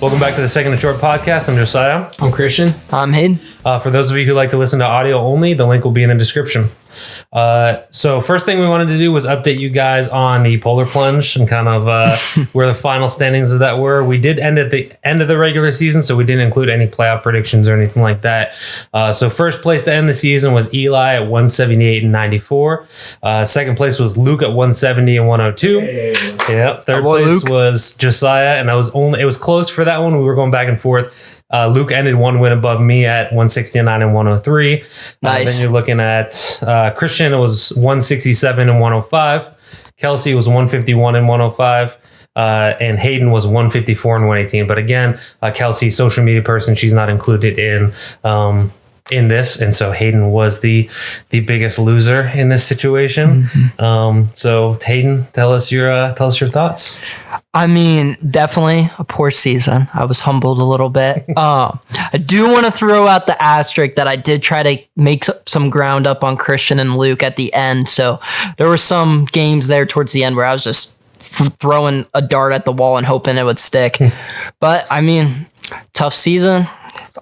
Welcome back to the Second and Short podcast. I'm Josiah. I'm Christian. I'm Hayden. For those of you who like to listen to audio only, the link will be in the description. So first thing we wanted to do was update you guys on the Polar Plunge and kind of where the final standings of that were. We did end at the end of the regular season, so we didn't include any playoff predictions or anything like that. So first place to end the season was Eli at 178 and 94. Second place was Luke at 170 and 102. Hey. Yep. Third place Luke. was Josiah, and it was close for that one. We were going back and forth. Luke ended one win above me at 169 and 103. Nice. Then you're looking at Christian, it was 167 and 105. Kelsey was 151 and 105. And Hayden was 154 and 118. But again, Kelsey's social media person, she's not included in this, and so Hayden was the biggest loser in this situation. So Hayden, tell us your thoughts. I mean, definitely a poor season. I was humbled a little bit. I do want to throw out the asterisk that I did try to make some ground up on Christian and Luke at the end. So there were some games there towards the end where I was just throwing a dart at the wall and hoping it would stick. But I mean, tough season.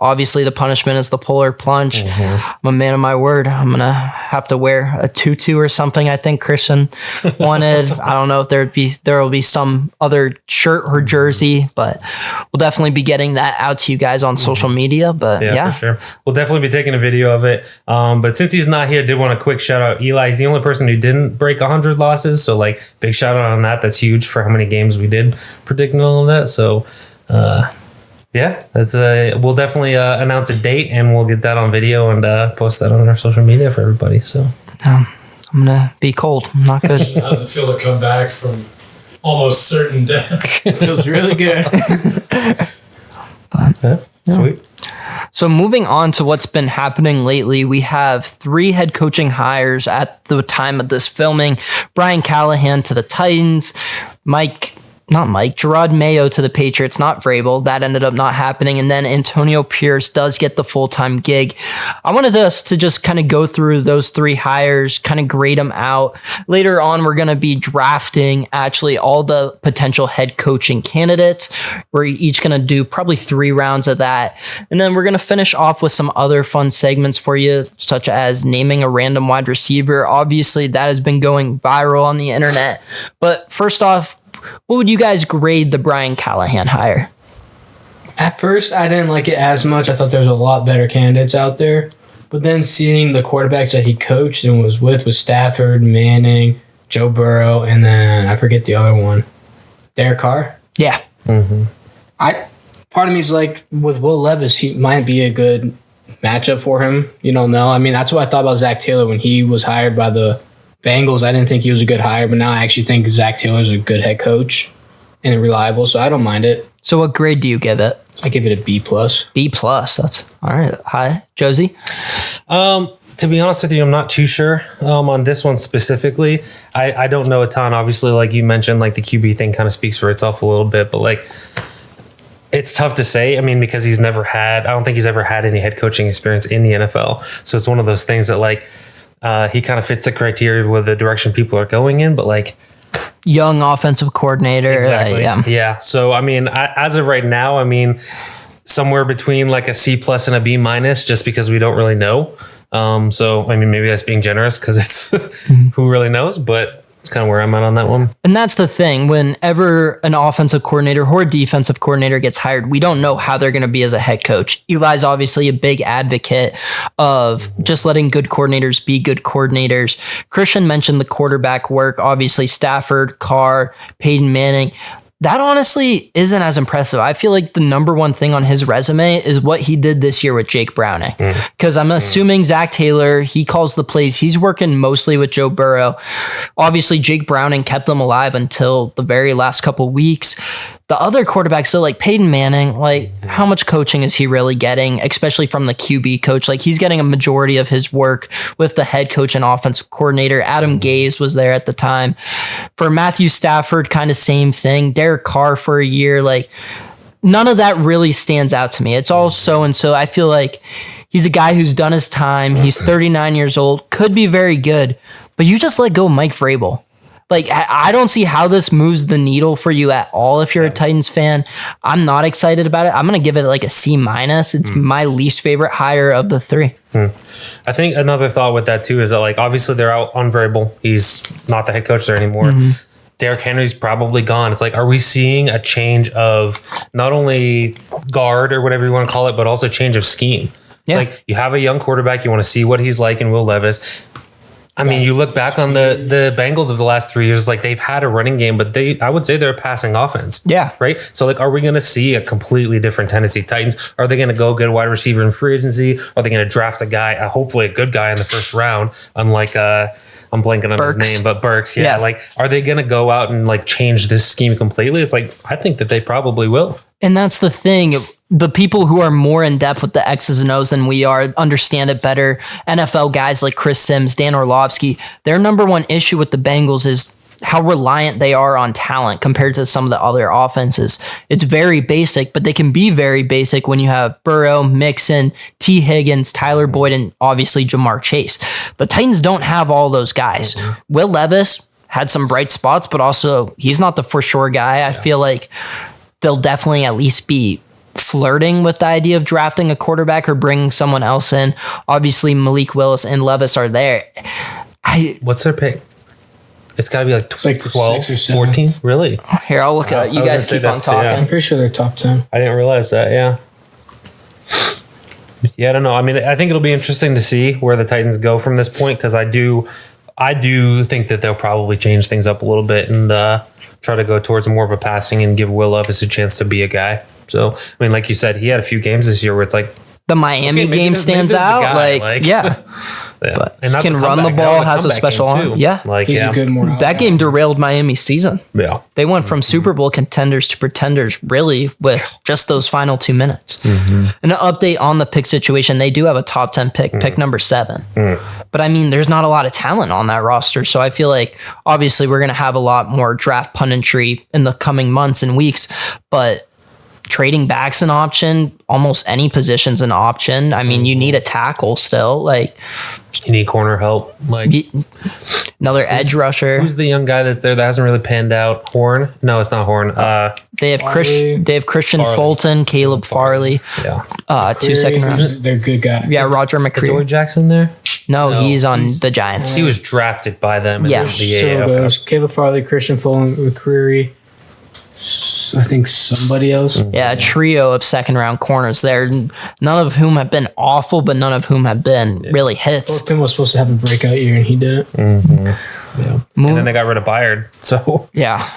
Obviously, the punishment is the Polar Plunge. I'm a man of my word. I'm going to have to wear a tutu or something. I think Christian wanted. I don't know if there will be some other shirt or jersey, but we'll definitely be getting that out to you guys on social media. But yeah. For sure. We'll definitely be taking a video of it. But since he's not here, I did want a quick shout out. Eli, he's the only person who didn't break 100 losses. So like big shout out on that. That's huge for how many games we did predicting all of that. So, yeah, that's we'll definitely announce a date and we'll get that on video and post that on our social media for everybody. So I'm gonna be cold. I'm not good. How does it feel to come back from almost certain death? Feels really good. Sweet. So moving on to what's been happening lately, we have 3 head coaching hires at the time of this filming. Brian Callahan to the Titans, Gerard Mayo to the Patriots, not Vrabel. That ended up not happening. And then Antonio Pierce does get the full-time gig. I wanted us to just kind of go through those 3 hires, kind of grade them out. Later on, we're going to be drafting actually all the potential head coaching candidates. We're each going to do probably 3 rounds of that. And then we're going to finish off with some other fun segments for you, such as naming a random wide receiver. Obviously, that has been going viral on the internet. But first off, what would you guys grade the Brian Callahan hire? At first, I didn't like it as much. I thought there was a lot better candidates out there. But then seeing the quarterbacks that he coached and was with Stafford, Manning, Joe Burrow, and then I forget the other one, Derek Carr. Yeah. Part of me is like, with Will Levis, he might be a good matchup for him. You don't know. I mean, that's what I thought about Zach Taylor when he was hired by the Bengals. I didn't think he was a good hire, but now I actually think Zach Taylor's a good head coach and reliable, so I don't mind it. So what grade do you give it? I give it a B+. B+. That's all right. Hi, Josie. To be honest with you, I'm not too sure on this one specifically. I don't know a ton. Obviously, like you mentioned, like the QB thing kind of speaks for itself a little bit, but like it's tough to say. I mean, because I don't think he's ever had any head coaching experience in the NFL. So it's one of those things that like, he kind of fits the criteria with the direction people are going in, but like Young offensive coordinator. Exactly. Yeah. So, I mean, as of right now, I mean, somewhere between like a C+ and a B-, just because we don't really know. So, I mean, maybe that's being generous because it's who really knows, but it's kind of where I'm at on that one. And that's the thing. Whenever an offensive coordinator or a defensive coordinator gets hired, we don't know how they're going to be as a head coach. Eli's obviously a big advocate of just letting good coordinators be good coordinators. Christian mentioned the quarterback work. Obviously, Stafford, Carr, Peyton Manning. That honestly isn't as impressive. I feel like the number one thing on his resume is what he did this year with Jake Browning. Because I'm assuming Zach Taylor, he calls the plays. He's working mostly with Joe Burrow. Obviously, Jake Browning kept them alive until the very last couple weeks. The other quarterbacks, so like Peyton Manning, like how much coaching is he really getting, especially from the QB coach? Like he's getting a majority of his work with the head coach and offensive coordinator. Adam Gase was there at the time. For Matthew Stafford, kind of same thing. Derek Carr for a year, like none of that really stands out to me. It's all so-and-so. I feel like he's a guy who's done his time. He's 39 years old, could be very good, but you just let go Mike Vrabel. Like, I don't see how this moves the needle for you at all if you're a Titans fan. I'm not excited about it. I'm going to give it like a C-. It's my least favorite hire of the three. I think another thought with that too is that, like, obviously they're out on Vrabel. He's not the head coach there anymore. Derrick Henry's probably gone. It's like, are we seeing a change of not only guard or whatever you want to call it, but also change of scheme? It's like you have a young quarterback. You want to see what he's like in Will Levis. I mean, you look back on the Bengals of the last 3 years, like they've had a running game, but I would say they're a passing offense. Yeah. Right? So, like, are we going to see a completely different Tennessee Titans? Are they going to go get a wide receiver in free agency? Are they going to draft a guy, hopefully a good guy in the first round, unlike, I'm blanking on his name, but Burks. Yeah. Like, are they going to go out and, like, change this scheme completely? It's like, I think that they probably will. And that's the thing. The people who are more in depth with the X's and O's than we are understand it better. NFL guys like Chris Sims, Dan Orlovsky, their number one issue with the Bengals is how reliant they are on talent compared to some of the other offenses. It's very basic, but they can be very basic when you have Burrow, Mixon, T. Higgins, Tyler Boyd, and obviously Jamar Chase. The Titans don't have all those guys. Will Levis had some bright spots, but also he's not the for sure guy. I feel like they'll definitely at least be flirting with the idea of drafting a quarterback or bringing someone else in. Obviously, Malik Willis and Levis are there. What's their pick? It's got to be like 12, 6 or 7. 14? Really? Here, I'll look at it. You guys keep on talking. I'm pretty sure they're top 10. I didn't realize that, yeah. Yeah, I don't know. I mean, I think it'll be interesting to see where the Titans go from this point, because I do think that they'll probably change things up a little bit and try to go towards more of a passing and give Will Levis a chance to be a guy. So, I mean, like you said, he had a few games this year where it's like the Miami game stands out. Yeah. But and he can run the ball, has a special arm. Yeah. He's a good moral. That game derailed Miami's season. Yeah. They went from Super Bowl contenders to pretenders, really, with just those final 2 minutes. An update on the pick situation. They do have a top 10 pick number 7. But I mean, there's not a lot of talent on that roster. So I feel like obviously we're going to have a lot more draft punditry in the coming months and weeks. But trading back's an option. Almost any position's an option. I mean, you need a tackle still. Like, you need corner help. Like, another edge rusher. Who's the young guy that's there that hasn't really panned out? Horn? No, it's not Horn. They have Christian Farley. Fulton, Caleb Farley. Yeah. 2 second rounds. They're good guys. Yeah, Roger McCreary. Adoree Jackson there? No, he's on the Giants. He was drafted by them. Yeah. There's Caleb Farley, Christian Fulton, McCreary. I think somebody else. Yeah, a trio of second round corners there, none of whom have been awful, but none of whom have been really hits. Fulton was supposed to have a breakout year, and he didn't. And then they got rid of Byard. So yeah.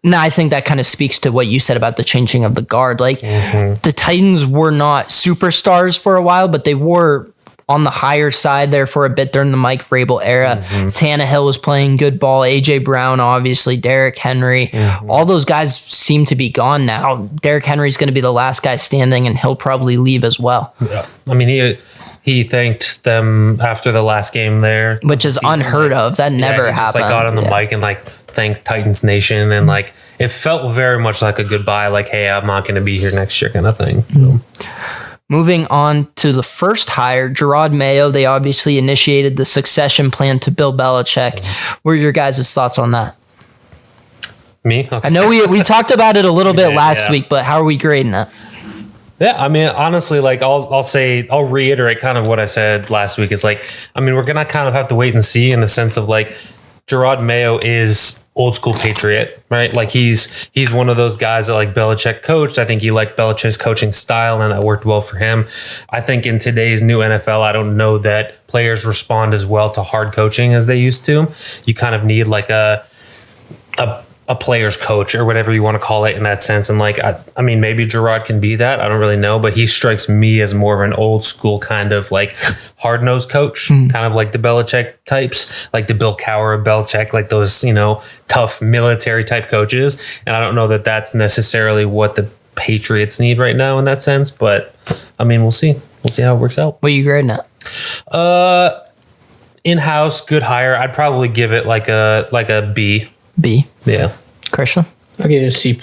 No, I think that kind of speaks to what you said about the changing of the guard. Like, the Titans were not superstars for a while, but they were on the higher side there for a bit during the Mike Vrabel era. Tannehill was playing good ball. A.J. Brown, obviously. Derrick Henry. All those guys seem to be gone now. Derrick Henry's going to be the last guy standing, and he'll probably leave as well. Yeah. I mean, he thanked them after the last game there. Which is unheard of. That never happened. Just like got on the mic and like thanked Titans Nation, and like it felt very much like a goodbye, like, hey, I'm not going to be here next year kind of thing. So. Moving on to the first hire, Gerard Mayo. They obviously initiated the succession plan to Bill Belichick. What are your guys' thoughts on that? Me? Okay. I know we talked about it a little bit last week, but how are we grading it? Yeah, I mean, honestly, like I'll reiterate kind of what I said last week. It's like, I mean, we're gonna kind of have to wait and see, in the sense of like, Gerard Mayo is old school Patriot, right? Like he's one of those guys that like Belichick coached. I think he liked Belichick's coaching style, and that worked well for him. I think in today's new NFL, I don't know that players respond as well to hard coaching as they used to. You kind of need like a player's coach, or whatever you want to call it, in that sense. And like, I mean, maybe Gerard can be that. I don't really know, but he strikes me as more of an old school kind of like hard-nosed coach, kind of like the Belichick types, like the Bill Cowher of Belichick, like those, tough military type coaches. And I don't know that that's necessarily what the Patriots need right now in that sense, but I mean, we'll see. We'll see how it works out. What are you grading it? In-house, good hire. I'd probably give it like a B. B. Yeah. Christian? I'll give it a C+.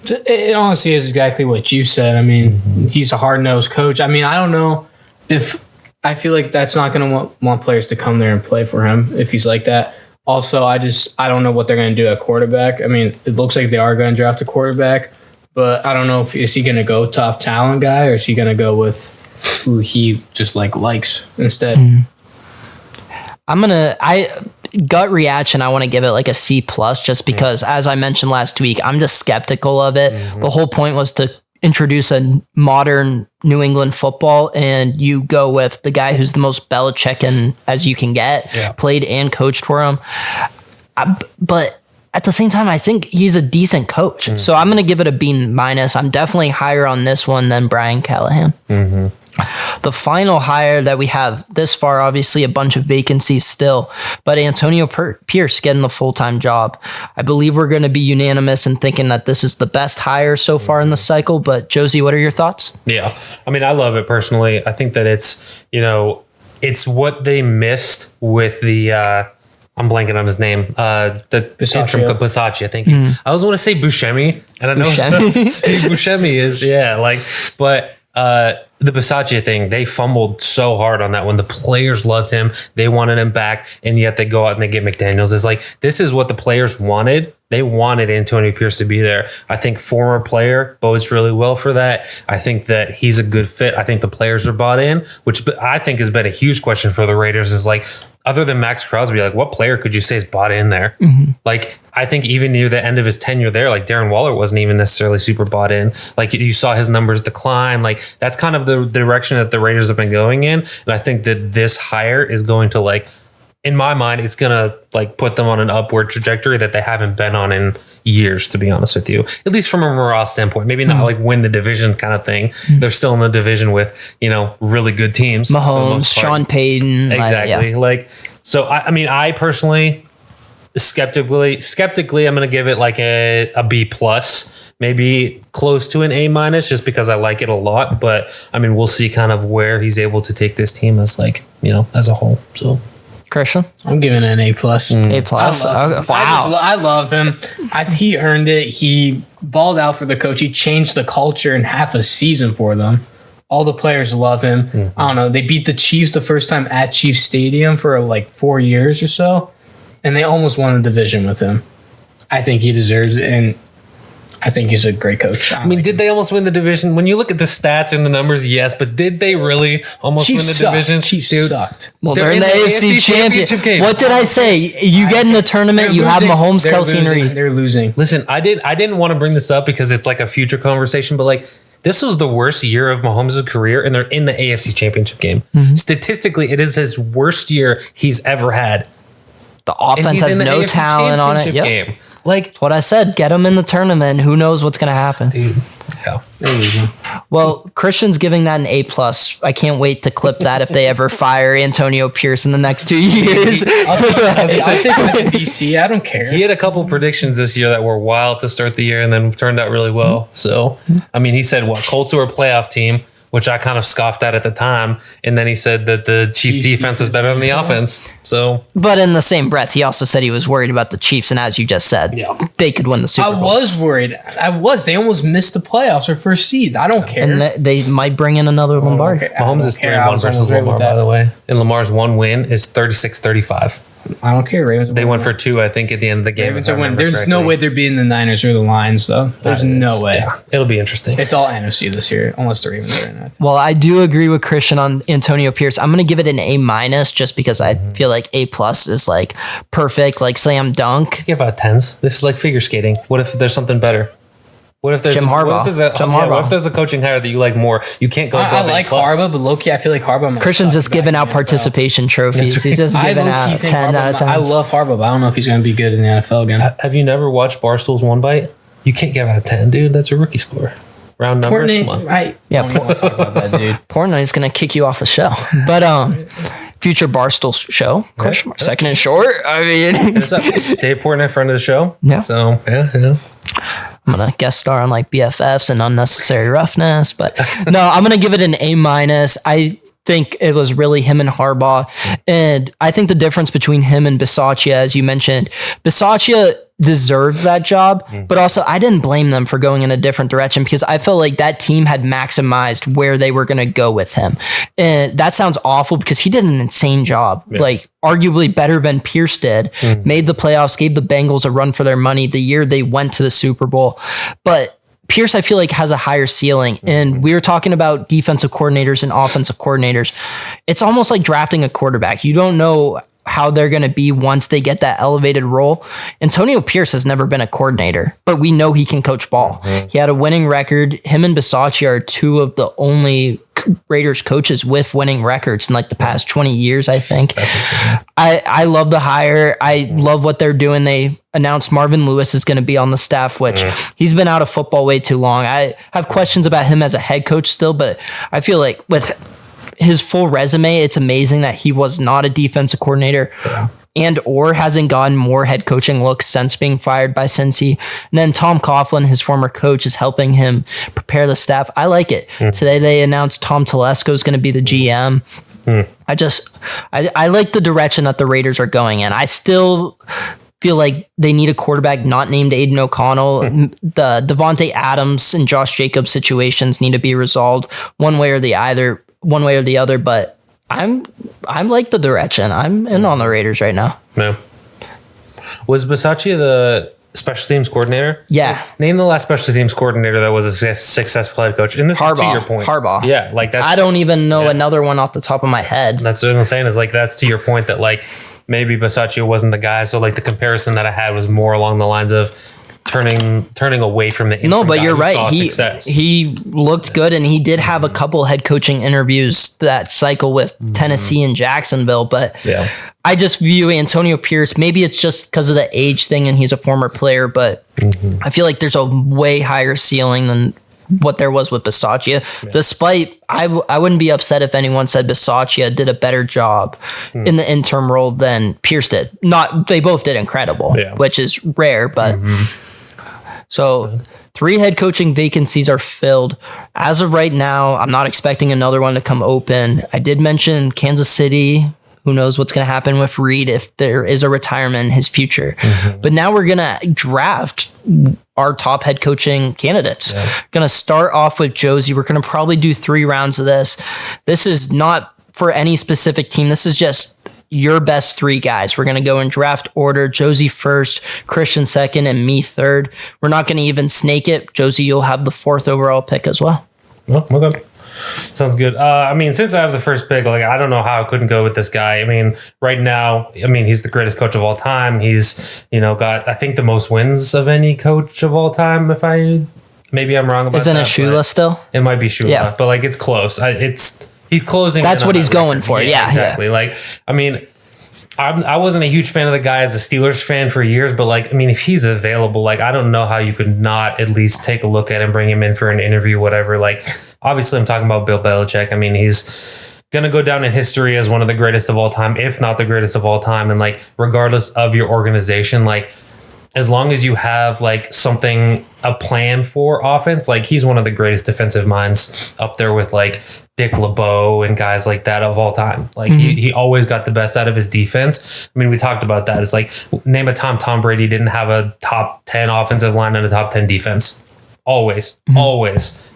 It honestly is exactly what you said. I mean, he's a hard-nosed coach. I mean, I don't know if... I feel like that's not going to want players to come there and play for him if he's like that. Also, I don't know what they're going to do at quarterback. I mean, it looks like they are going to draft a quarterback, but I don't know if is he going to go top talent guy or is he going to go with who he just likes instead. Gut reaction, I want to give it like a C plus just because as I mentioned last week, I'm just skeptical of it. The whole point was to introduce a modern New England football and you go with the guy who's the most Belichickian as you can get, played and coached for him. But at the same time, I think he's a decent coach. So I'm going to give it a B minus. I'm definitely higher on this one than Brian Callahan. The final hire that we have this far, obviously a bunch of vacancies still, but Antonio Pierce getting the full-time job. I believe we're going to be unanimous in thinking that this is the best hire so far in the cycle. But Josie, what are your thoughts? Yeah. I mean, I love it personally. I think that it's, it's what they missed with the, I'm blanking on his name. The interim Bisaccia, thank you. I always want to say Buscemi, and I know Steve Buscemi is, but the Bisaccia thing, they fumbled so hard on that one. The players loved him. They wanted him back, and yet they go out and they get McDaniels. It's like, this is what the players wanted. They wanted Antonio Pierce to be there. I think former player bodes really well for that. I think that he's a good fit. I think the players are bought in, which I think has been a huge question for the Raiders is like, other than Max Crosby, like what player could you say is bought in there? Like, I think even near the end of his tenure there, like Darren Waller wasn't even necessarily super bought in. Like you saw his numbers decline. Like that's kind of the direction that the Raiders have been going in. And I think that this hire is going to in my mind, it's going to put them on an upward trajectory that they haven't been on in years, to be honest with you, at least from a morale standpoint. Maybe not win the division kind of thing. They're still in the division with, really good teams. Mahomes, Sean Payton. Exactly. So I personally, skeptically, I'm going to give it a B plus, maybe close to an A minus, just because I like it a lot. But we'll see kind of where he's able to take this team as as a whole. So. Christian? I'm giving it an A plus. A plus. Wow. I love him. He earned it. He balled out for the coach. He changed the culture in half a season for them. All the players love him. I don't know. They beat the Chiefs the first time at Chiefs Stadium for 4 years or so. And they almost won the division with him. I think he deserves it. And I think he's a great coach. Did they almost win the division? When you look at the stats and the numbers, yes, but did they really almost win the division? Chiefs sucked. Well, they're in the AFC championship game. What did I say? You get in the tournament, you have Mahomes, Kelsey, and Reed. They're losing. Listen, I didn't want to bring this up because it's a future conversation, but this was the worst year of Mahomes' career, and they're in the AFC championship game. Statistically, it is his worst year he's ever had. The offense has no talent on it. Game. That's what I said. Get them in the tournament. Who knows what's going to happen? Dude, yeah. Well, Christian's giving that an A plus. I can't wait to clip that if they ever fire Antonio Pierce in the next 2 years. I'll take it to DC. I don't care. He had a couple predictions this year that were wild to start the year and then turned out really well. So, he said, Colts are a playoff team, which I kind of scoffed at the time. And then he said that the Chiefs defense was better than the offense. So, but in the same breath, he also said he was worried about the Chiefs. And as you just said, they could win the Super Bowl. I was worried. They almost missed the playoffs or first seed. I don't care. And they might bring in another Lombardi. Mahomes is 3-1 versus Lamar, by the way. And Lamar's one win is 36-35. I don't care. Ravens. They went for 2, I think, at the end of the game. Ravens are winning. There's no way they're beating the Niners or the Lions, though. There's no way. Yeah, it'll be interesting. It's all NFC this year, unless the Ravens are in it. Well, I do agree with Christian on Antonio Pierce. I'm going to give it an A minus just because I feel like A plus is perfect, slam dunk. Give out 10s. This is figure skating. What if there's something better? What if there's Jim Harbaugh? What if there's a coaching hire that you like more? You can't go. I like Harbaugh, but low-key, I feel like Harbaugh. Christian's just giving out participation trophies. He's just giving out 10 out of 10. I love Harbaugh, but I don't know if he's going to be good in the NFL again. Have you never watched Barstool's One Bite? You can't give out a 10, dude. That's a rookie score. Round numbers. Don't want to talk about that, dude. Portnoy's going to kick you off the show, but future Barstool show. Question mark. Second and short. Dave Portnoy, friend of the show. Yeah. So yeah. I'm going to guest star on BFFs and Unnecessary Roughness, but no, I'm going to give it an A minus. I think it was really him and Harbaugh. And I think the difference between him and Bisaccia, as you mentioned, Bisaccia deserved that job, but also I didn't blame them for going in a different direction because I felt like that team had maximized where they were going to go with him. And that sounds awful because he did an insane job, like arguably better than Pierce did, made the playoffs, gave the Bengals a run for their money the year they went to the Super Bowl. But Pierce, I feel like, has a higher ceiling. And we were talking about defensive coordinators and offensive coordinators. It's almost like drafting a quarterback. You don't know how they're going to be once they get that elevated role. Antonio Pierce has never been a coordinator, but we know he can coach ball. He had a winning record. Him and Bisaccia are two of the only Raiders coaches with winning records in like the past 20 years, I think. That's insane. I love the hire. I love what they're doing. They announced Marvin Lewis is going to be on the staff, which he's been out of football way too long. I have questions about him as a head coach still, but I feel like with his full resume, it's amazing that he was not a defensive coordinator and or hasn't gotten more head coaching looks since being fired by Cincy. And then Tom Coughlin, his former coach, is helping him prepare the staff. I like it. Today they announced Tom Telesco is going to be the GM. I like the direction that the Raiders are going in. I still feel like they need a quarterback not named Aiden O'Connell. The Devontae Adams and Josh Jacobs situations need to be resolved one way or the other, but I'm like the direction. I'm in on the Raiders right now. No. Was Bisaccia the special teams coordinator? Yeah. Name the last special teams coordinator that was a successful head coach. And this is to your point. Harbaugh. Yeah, like that's. I don't even know another one off the top of my head. That's what I'm saying is like that's to your point that like maybe Bisaccia wasn't the guy. So like the comparison that I had was more along the lines of turning away from the no, but you're right. Success. He looked good, and he did have a couple head coaching interviews that cycle with Tennessee and Jacksonville. But I just view Antonio Pierce. Maybe it's just because of the age thing, and he's a former player. But I feel like there's a way higher ceiling than what there was with Bisaccia. Despite, I wouldn't be upset if anyone said Bisaccia did a better job in the interim role than Pierce did. They both did incredible, which is rare, but. So 3 head coaching vacancies are filled. As of right now, I'm not expecting another one to come open. I did mention Kansas City. Who knows what's going to happen with Reed if there is a retirement in his future. But now we're going to draft our top head coaching candidates. Going to start off with Josie. We're going to probably do 3 rounds of this. This is not for any specific team. This is just your best 3 guys. We're going to go in draft order. Josie first, Christian second, and me third. We're not going to even snake it. Josie, you'll have the 4th overall pick as well. Oh, okay. Sounds good. I mean, since I have the first pick, like I don't know how I couldn't go with this guy. I mean, right now, he's the greatest coach of all time. He's, got I think the most wins of any coach of all time. Maybe I'm wrong about that. Isn't it Shula still? It might be Shula, but like it's close. He's closing. That's what he's going for. Yeah, exactly. Yeah. Like, I wasn't a huge fan of the guy as a Steelers fan for years, but if he's available, I don't know how you could not at least take a look at him, bring him in for an interview, whatever. Obviously I'm talking about Bill Belichick. He's going to go down in history as one of the greatest of all time, if not the greatest of all time. And regardless of your organization, as long as you have a plan for offense, he's one of the greatest defensive minds up there with Dick LeBeau and guys like that of all time. He always got the best out of his defense. We talked about that. It's name a time Tom Brady didn't have a top 10 offensive line and a top 10 defense. Always.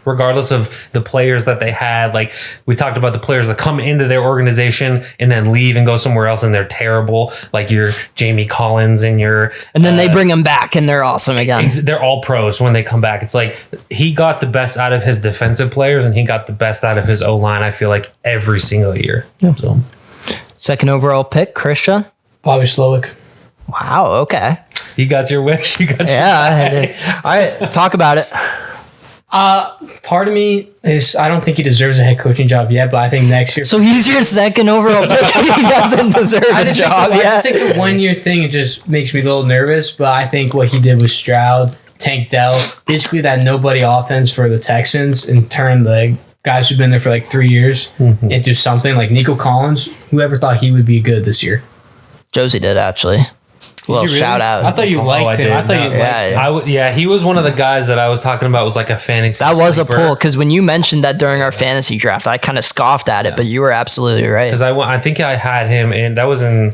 Regardless of the players that they had. We talked about the players that come into their organization and then leave and go somewhere else and they're terrible. Your Jamie Collins and your... And then they bring them back and they're awesome again. They're all pros when they come back. It's he got the best out of his defensive players and he got the best out of his O-line, I feel every single year. Yeah. So. 2nd overall pick, Christian? Bobby Slowick. Wow, okay. You got your wish. All right, talk about it. Part of me is I don't think he deserves a head coaching job yet, but I think next year. So he's your 2nd overall pick and he doesn't deserve a job yet. I just think the 1 year thing, it just makes me a little nervous, but I think what he did with Stroud, Tank Dell, basically that nobody offense for the Texans and turn the guys who've been there for 3 years into something like Nico Collins. Whoever thought he would be good this year? Josie did, actually. Little shout out. I thought you liked him. I thought you liked him. He was one of the guys that I was talking about was a fantasy. That was a pull because when you mentioned that during our fantasy draft, I kind of scoffed at it, but you were absolutely right. Because I think I had him, and that was in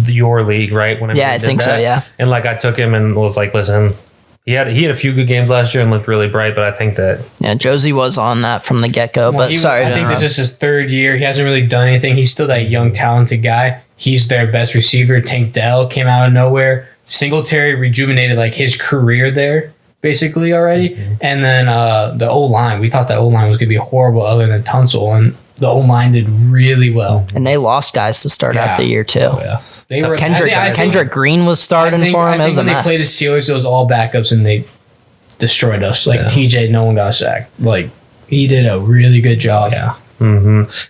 your league, right? When Yeah, I did think so, yeah. And like I took him and was like, listen, he had a few good games last year and looked really bright, but I think that Yeah, Josie was on that from the get-go, but sorry. I think this is his third year. He hasn't really done anything. He's still that young, talented guy. He's their best receiver. Tank Dell came out of nowhere. Singletary rejuvenated like his career there, basically already. And then the O-line, we thought the O-line was going to be horrible other than Tunsil, and the O-line did really well. And they lost guys to start out the year, too. Oh, yeah. They were Kendrick Green was starting for him. I It was think a when they mess. played the Steelers, it was all backups, and they destroyed us. Like TJ, no one got sacked. Like he did a really good job. Yeah.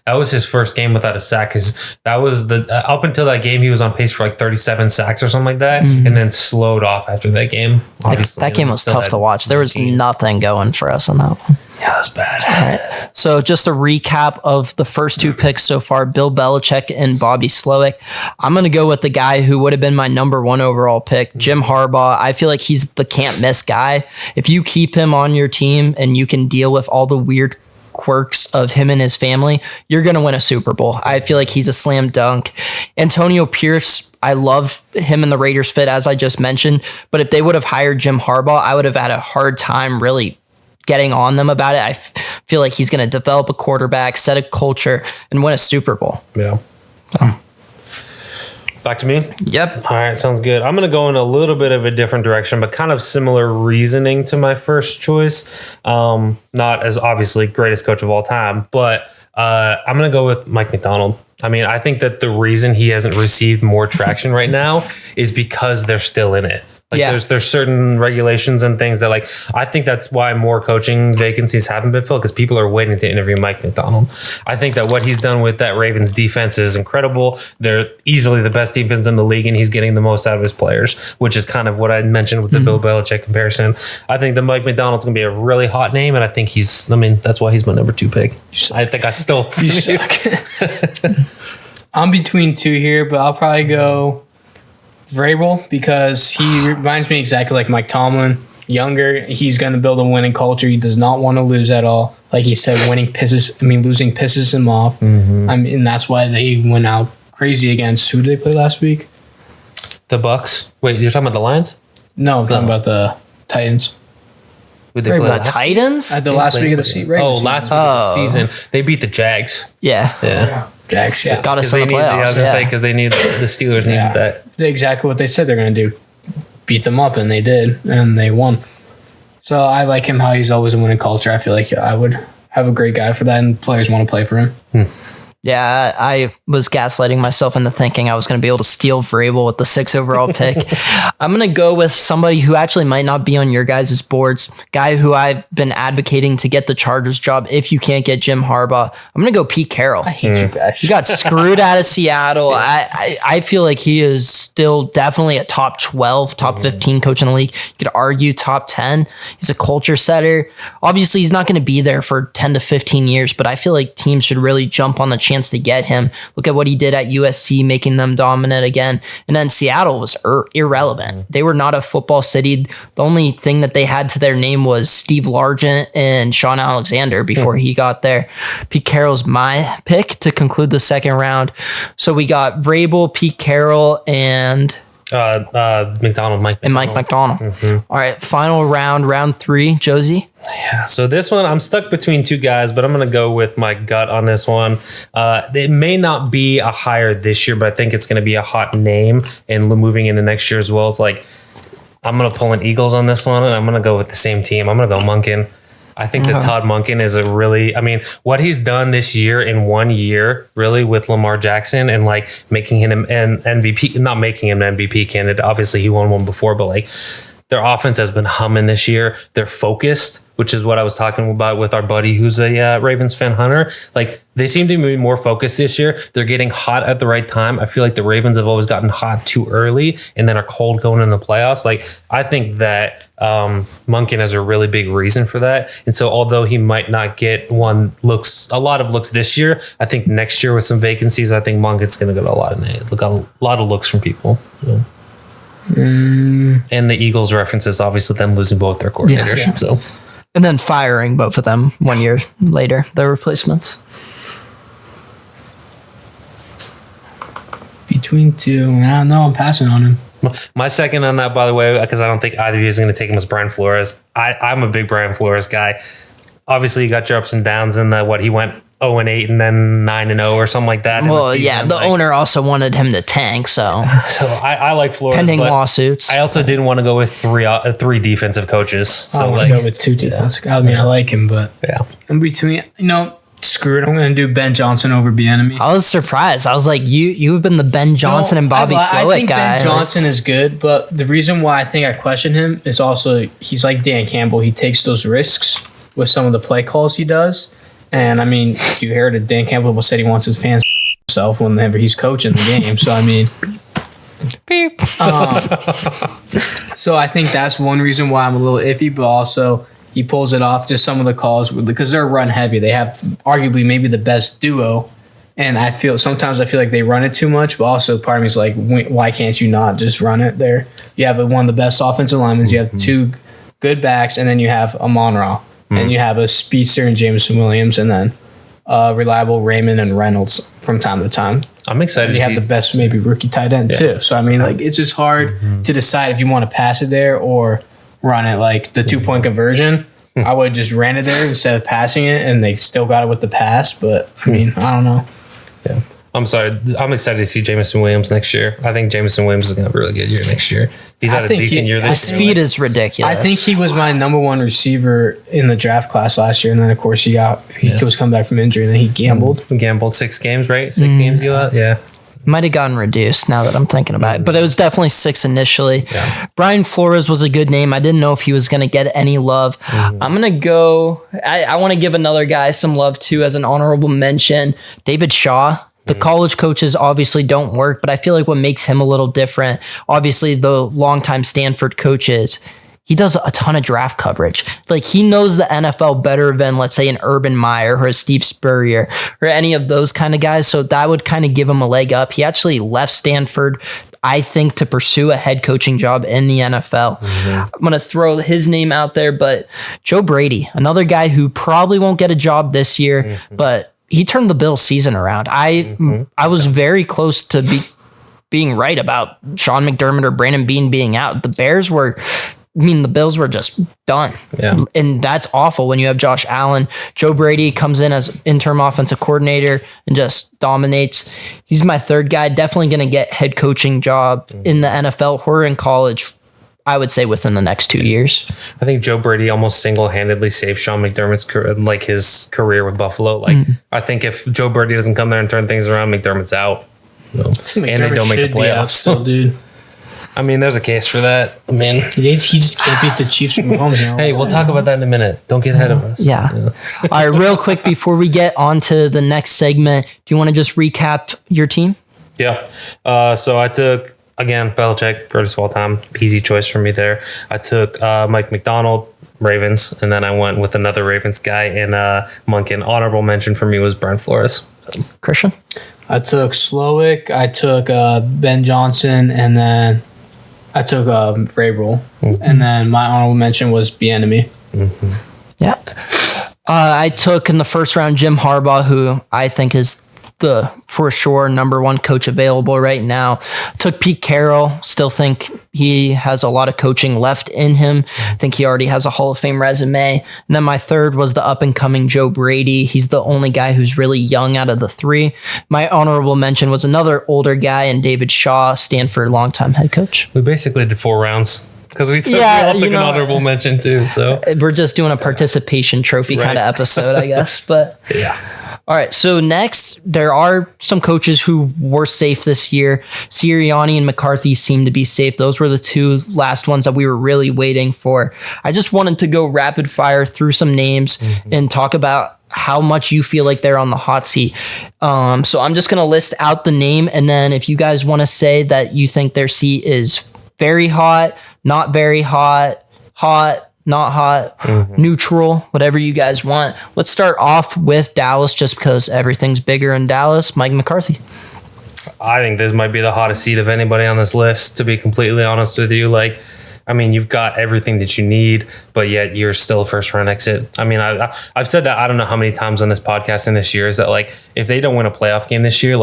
That was his first game without a sack, because that was the up until that game he was on pace for like 37 sacks or something like that, and then slowed off after that game. Obviously, That game was still tough had to watch. There was nothing going for us on that one. Yeah, that was bad. So just a recap of the first two picks so far, Bill Belichick and Bobby Slowick. I'm going to go with the guy who would have been my number one overall pick, Jim Harbaugh. I feel like he's the can't miss guy. If you keep him on your team and you can deal with all the weird quirks of him and his family, you're going to win a Super Bowl. I feel like he's a slam dunk. Antonio Pierce, I love him and the Raiders fit, as I just mentioned, but if they would have hired Jim Harbaugh, I would have had a hard time really getting on them about it. I feel like he's going to develop a quarterback, set a culture, and win a Super Bowl. Yeah. Back to me? Yep. All right, sounds good. I'm going to go in a little bit of a different direction, but kind of similar reasoning to my first choice. Not as obviously greatest coach of all time, but I'm going to go with Mike Macdonald. I mean, I think that the reason he hasn't received more traction right now is because they're still in it. Like there's certain regulations and things that like I think that's why more coaching vacancies haven't been filled, because people are waiting to interview Mike Macdonald. I think that what he's done with that Ravens defense is incredible. They're easily the best defense in the league, and he's getting the most out of his players, which is kind of what I mentioned with the Bill Belichick comparison. I think that Mike Macdonald's going to be a really hot name, and I think that's why he's my number 2 pick. I think I still You suck. I'm between two here, but I'll probably go Vrabel, because he reminds me exactly like Mike Tomlin. Younger, he's going to build a winning culture. He does not want to lose at all. Like he said, losing pisses him off. I mean, that's why they went out crazy against, who did they play last week? The Bucks. Wait, you're talking about the Lions? No, I'm talking about the Titans. Who they play The last week? Titans? At the last week of the season. Last week of the season. They beat the Jags. Yeah. Yeah. Jags, yeah. Got us Because in they the need, I was playoffs. gonna say, Yeah. because they need the Steelers needed that. Exactly what they said they're going to do. Beat them up, and they did, and they won. So I like him, how he's always a winning culture. I feel like I would have a great guy for that, and players want to play for him. Yeah, I was gaslighting myself into thinking I was going to be able to steal Vrabel with the 6th overall pick. I'm going to go with somebody who actually might not be on your guys' boards, guy who I've been advocating to get the Chargers job if you can't get Jim Harbaugh. I'm going to go Pete Carroll. I hate you guys. He got screwed out of Seattle. I feel like he is still definitely a top 12, top 15 coach in the league. You could argue top 10. He's a culture setter. Obviously, he's not going to be there for 10 to 15 years, but I feel like teams should really jump on the chance to get him. Look at what he did at USC, making them dominant again. And then Seattle was irrelevant. They were not a football city. The only thing that they had to their name was Steve Largent and Sean Alexander before he got there. Pete Carroll's my pick to conclude the second round. So we got Vrabel, Pete Carroll, and McDonald, Mike Macdonald. All right, final round 3, Josie. So this one, I'm stuck between two guys, but I'm going to go with my gut on this one. It may not be a hire this year, but I think it's going to be a hot name and moving into next year as well. It's like, I'm going to pull an Eagles on this one, and I'm going to go with the same team. I'm going to go Monken. I think that Todd Monken is what he's done this year in 1 year, really, with Lamar Jackson and like making him an MVP, not making him an MVP candidate. Obviously, he won one before, but like their offense has been humming this year. They're focused, which is what I was talking about with our buddy who's a Ravens fan, Hunter. Like they seem to be more focused this year. They're getting hot at the right time. I feel like the Ravens have always gotten hot too early and then are cold going in the playoffs. Like I think that Monken has a really big reason for that. And so although he might not get a lot of looks this year, I think next year with some vacancies, I think Monken's going to get a lot of looks from people. Yeah. And the Eagles references obviously them losing both their coordinators. Yeah. So, And then firing both of them 1 year later, their replacements. between two. I don't know. I'm passing on him. My second on that, by the way, because I don't think either of you is going to take him, is Brian Flores. I'm a big Brian Flores guy. Obviously, you got your ups and downs in the he went 0-8 and then 9-0 or something like that. Well, yeah, the owner also wanted him to tank, so I like Flores. Pending lawsuits. I also didn't want to go with three defensive coaches. So I want to go with two defense. I mean, I like him, but in between, screw it. I'm going to do Ben Johnson over Bieniemy. I was surprised. I was like, you have been the Ben Johnson and Bobby Slowick I think guy. Ben Johnson is good, but the reason why I think I question him is also he's like Dan Campbell. He takes those risks with some of the play calls he does. And I mean, you heard it. Dan Campbell said he wants his fans himself whenever he's coaching the game. So I mean, so I think that's one reason why I'm a little iffy. But also, he pulls it off. Just some of the calls because they're run heavy. They have arguably maybe the best duo, and sometimes I feel like they run it too much. But also, part of me is like, why can't you not just run it there? You have one of the best offensive linemen. You have two good backs, and then you have a Monroe. And you have a speedster in Jameson Williams, and then reliable Raymond and Reynolds from time to time. I'm excited. And you have the best maybe rookie tight end too. So I mean, it's just hard to decide if you want to pass it there or run it. Like the 2-point conversion, I would just ran it there instead of passing it, and they still got it with the pass. But I mean, I don't know. Yeah. I'm sorry. I'm excited to see Jameson Williams next year. I think Jameson Williams is going to have a really good year next year. He's had a decent year this year. year. Speed is ridiculous. I think he was my number one receiver in the draft class last year, and then of course he was coming back from injury, and then he gambled. Gambled 6 games, right? 6 games you got? Yeah. Might have gotten reduced now that I'm thinking about it, but it was definitely 6 initially. Yeah. Brian Flores was a good name. I didn't know if he was going to get any love. I'm going to go. I want to give another guy some love too as an honorable mention. David Shaw. The college coaches obviously don't work, but I feel like what makes him a little different, obviously the longtime Stanford coaches, he does a ton of draft coverage. Like he knows the NFL better than, let's say, an Urban Meyer or a Steve Spurrier or any of those kind of guys. So that would kind of give him a leg up. He actually left Stanford, I think, to pursue a head coaching job in the NFL. I'm going to throw his name out there, but Joe Brady, another guy who probably won't get a job this year, but he turned the Bills season around. I was very close to being right about Sean McDermott or Brandon Beane being out. The Bills were just done. Yeah. And that's awful when you have Josh Allen. Joe Brady comes in as interim offensive coordinator and just dominates. He's my third guy. Definitely going to get head coaching job in the NFL or in college, I would say within the next 2 years. I think Joe Brady almost single-handedly saved Sean McDermott's his career with Buffalo. I think if Joe Brady doesn't come there and turn things around, McDermott's out. And they don't make the playoffs. Still, dude. I mean, there's a case for that. I mean, he just can't beat the Chiefs from home. Hey, we'll talk about that in a minute. Don't get ahead of us. Yeah. All right, real quick before we get on to the next segment, do you want to just recap your team? Yeah. So I took, again, Belichick, greatest of all time. Easy choice for me there. I took Mike McDonald, Ravens, and then I went with another Ravens guy in Monken. Honorable mention for me was Brian Flores. Christian? I took Slowick, I took Ben Johnson, and then I took Vrabel. And then my honorable mention was Bieniemy. Yeah. I took in the first round Jim Harbaugh, who I think is the for sure number one coach available right now. Took Pete Carroll. Still think he has a lot of coaching left in him. I think he already has a Hall of Fame resume. And then my third was the up and coming Joe Brady. He's the only guy who's really young out of the three. My honorable mention was another older guy in David Shaw, Stanford longtime head coach. We basically did 4 rounds because we all took an honorable mention too. So we're just doing a participation trophy kind of episode, I guess. But yeah. All right, so next, there are some coaches who were safe this year. Sirianni and McCarthy seem to be safe. Those were the 2 last ones that we were really waiting for. I just wanted to go rapid fire through some names and talk about how much you feel like they're on the hot seat. So I'm just going to list out the name, and then if you guys want to say that you think their seat is very hot, not very hot, hot, not hot, neutral, whatever you guys want. Let's start off with Dallas just because everything's bigger in Dallas. Mike McCarthy. I think this might be the hottest seat of anybody on this list, to be completely honest with you. I mean, you've got everything that you need, but yet you're still a first round exit. I mean, I've said that I don't know how many times on this podcast in this year is that if they don't win a playoff game this year,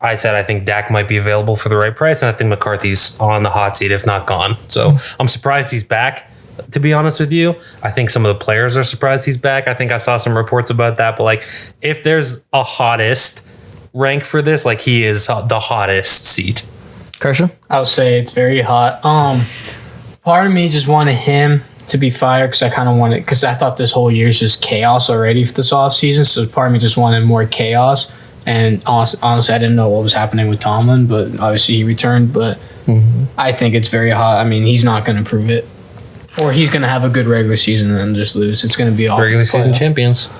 I said I think Dak might be available for the right price, and I think McCarthy's on the hot seat, if not gone. So I'm surprised he's back, to be honest with you. I think some of the players are surprised he's back. I think I saw some reports about that. But, like, if there's a hottest rank for this, like, he is the hottest seat. Christian? I would say it's very hot. Part of me just wanted him to be fired because I thought this whole year is just chaos already for this offseason. So part of me just wanted more chaos. And honestly, I didn't know what was happening with Tomlin, but obviously he returned. But I think it's very hot. I mean, he's not going to prove it. Or he's going to have a good regular season and then just lose. It's going to be all Regular season champions.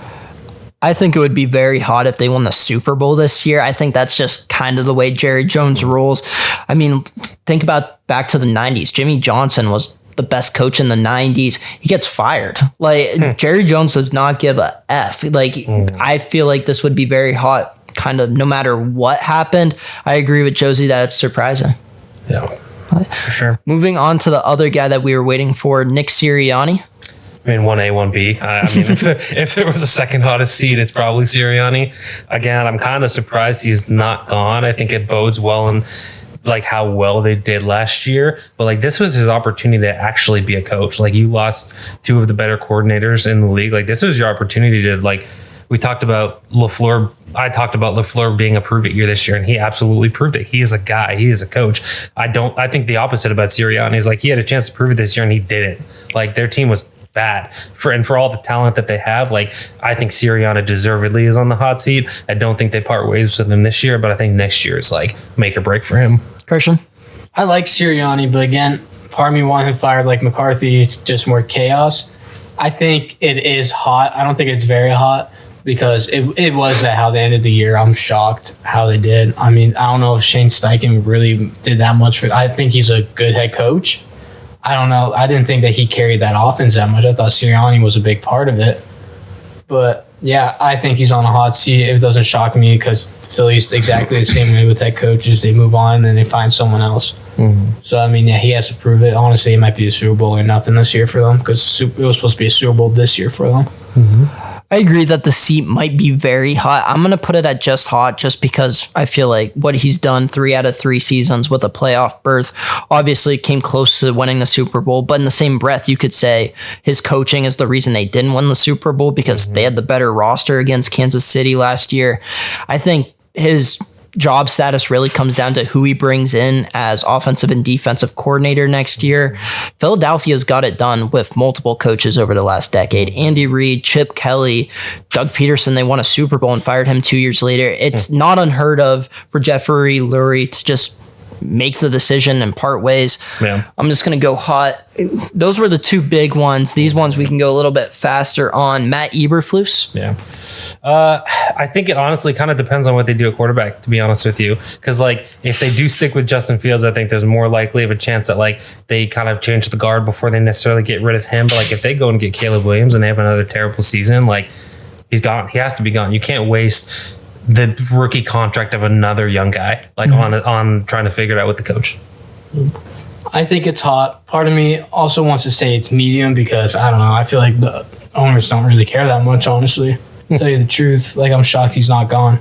I think it would be very hot if they won the Super Bowl this year. I think that's just kind of the way Jerry Jones rolls. I mean, think about back to the 90s. Jimmy Johnson was the best coach in the 90s. He gets fired. Like, Jerry Jones does not give a F. Like, I feel like this would be very hot, kind of no matter what happened. I agree with Josie that it's surprising. Yeah, for sure. Moving on to the other guy that we were waiting for, Nick Sirianni. I mean, 1A, 1B. I mean, if there was a second hottest seat, it's probably Sirianni. Again, I'm kind of surprised he's not gone. I think it bodes well in, like, how well they did last year. But, like, this was his opportunity to actually be a coach. Like, you lost two of the better coordinators in the league. Like, this was your opportunity to, like, we talked about LaFleur. I talked about LaFleur being a prove it year this year, and he absolutely proved it. He is a guy. He is a coach. I think the opposite about Sirianni is, like, he had a chance to prove it this year, and he didn't. Like, their team was bad for all the talent that they have. Like, I think Sirianni deservedly is on the hot seat. I don't think they part ways with him this year, but I think next year is like make or break for him. Christian? I like Sirianni, but again, part of me wanted him fired like McCarthy. It's just more chaos. I think it is hot. I don't think it's very hot because it was that how they ended the year. I'm shocked how they did. I mean, I don't know if Shane Steichen really did that much for. I think he's a good head coach. I don't know. I didn't think that he carried that offense that much. I thought Sirianni was a big part of it. But, yeah, I think he's on a hot seat. It doesn't shock me because Philly's exactly the same way with head coaches. They move on and then they find someone else. So, I mean, yeah, he has to prove it. Honestly, it might be a Super Bowl or nothing this year for them because it was supposed to be a Super Bowl this year for them. I agree that the seat might be very hot. I'm going to put it at just hot just because I feel like what he's done 3 out of 3 seasons with a playoff berth obviously came close to winning the Super Bowl. But in the same breath, you could say his coaching is the reason they didn't win the Super Bowl because they had the better roster against Kansas City last year. I think his job status really comes down to who he brings in as offensive and defensive coordinator next year. Philadelphia's got it done with multiple coaches over the last decade. Andy Reid, Chip Kelly, Doug Peterson, they won a Super Bowl and fired him 2 years later. It's not unheard of for Jeffrey Lurie to just make the decision and part ways. Yeah. I'm just going to go hot. Those were the two big ones. These ones we can go a little bit faster on. Matt Eberflus. Yeah. I think it honestly kind of depends on what they do at quarterback, to be honest with you. Because, like, if they do stick with Justin Fields, I think there's more likely of a chance that, like, they kind of change the guard before they necessarily get rid of him. But, like, if they go and get Caleb Williams and they have another terrible season, like, he's gone. He has to be gone. You can't waste the rookie contract of another young guy, like, on trying to figure it out with the coach. I think it's hot. Part of me also wants to say it's medium because, I don't know, I feel like the owners don't really care that much, honestly. To tell you the truth, like, I'm shocked he's not gone.